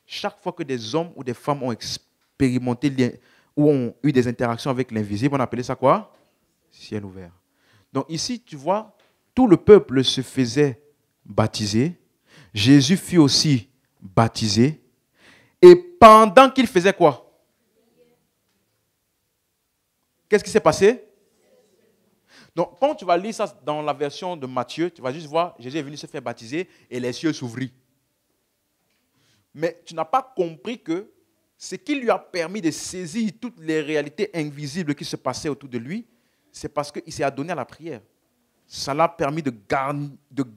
Speaker 1: Chaque fois que des hommes ou des femmes ont expérimenté ou ont eu des interactions avec l'invisible, on appelait ça quoi? Ciel ouvert. Donc ici, tu vois, tout le peuple se faisait baptiser. Jésus fut aussi baptisé. Et pendant qu'il faisait quoi? Qu'est-ce qui s'est passé? Donc, quand tu vas lire ça dans la version de Matthieu, tu vas juste voir, Jésus est venu se faire baptiser et les cieux s'ouvrirent. Mais tu n'as pas compris que ce qui lui a permis de saisir toutes les réalités invisibles qui se passaient autour de lui, c'est parce qu'il s'est adonné à la prière. Ça l'a permis de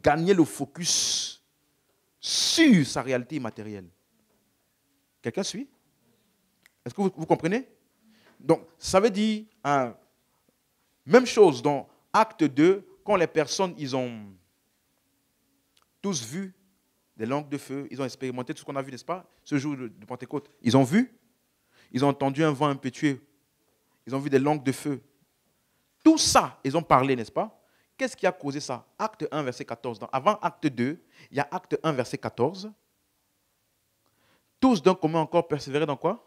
Speaker 1: gagner le focus sur sa réalité immatérielle. Quelqu'un suit? Est-ce que vous comprenez? Donc, ça veut dire, même chose dans Acte 2, quand les personnes, ils ont tous vu des langues de feu, ils ont expérimenté tout ce qu'on a vu, n'est-ce pas? Ce jour de Pentecôte, ils ont vu, ils ont entendu un vent impétueux, ils ont vu des langues de feu. Tout ça, ils ont parlé, n'est-ce pas? Qu'est-ce qui a causé ça? Acte 1, verset 14. Donc, avant Acte 2, il y a Acte 1, verset 14. Tous d'un commun encore persévérer dans quoi?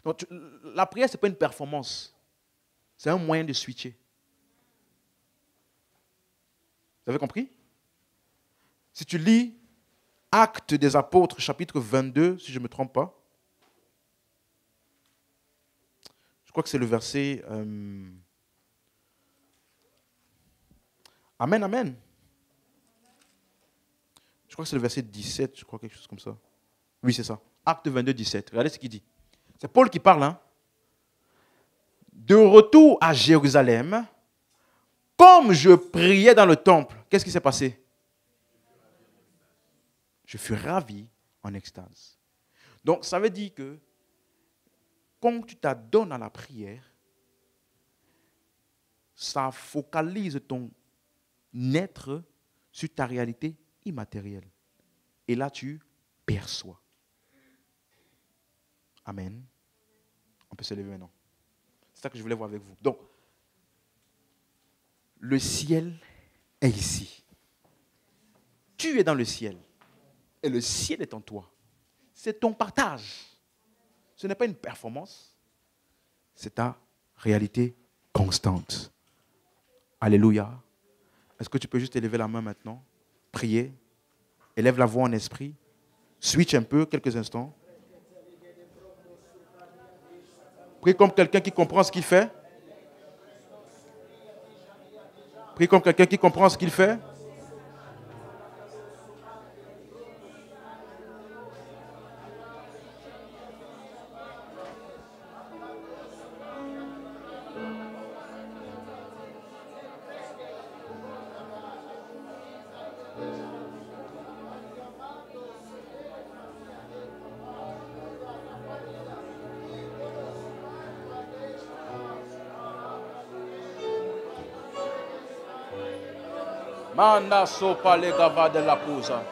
Speaker 1: Donc, la prière, ce n'est pas une performance. C'est un moyen de switcher. Vous avez compris? Si tu lis Actes des Apôtres, chapitre 22, si je ne me trompe pas, je crois que c'est le verset... Amen, amen. Je crois que c'est le verset 17, je crois quelque chose comme ça. Oui, c'est ça. Acte 22, 17. Regardez ce qu'il dit. C'est Paul qui parle. Hein? De retour à Jérusalem, comme je priais dans le temple, qu'est-ce qui s'est passé? Je fus ravi en extase. Donc, ça veut dire que quand tu t'adonnes à la prière, ça focalise ton être sur ta réalité immatérielle. Et là, tu perçois. Amen. On peut se lever maintenant. C'est ça que je voulais voir avec vous. Donc, le ciel est ici. Tu es dans le ciel. Et le ciel est en toi. C'est ton partage. Ce n'est pas une performance. C'est ta réalité constante. Alléluia. Est-ce que tu peux juste élever la main maintenant? Prier. Élève la voix en esprit. Switch un peu, quelques instants. Prie comme quelqu'un qui comprend ce qu'il fait. Prie comme quelqu'un qui comprend ce qu'il fait. Manda sopa le gava de la pousa.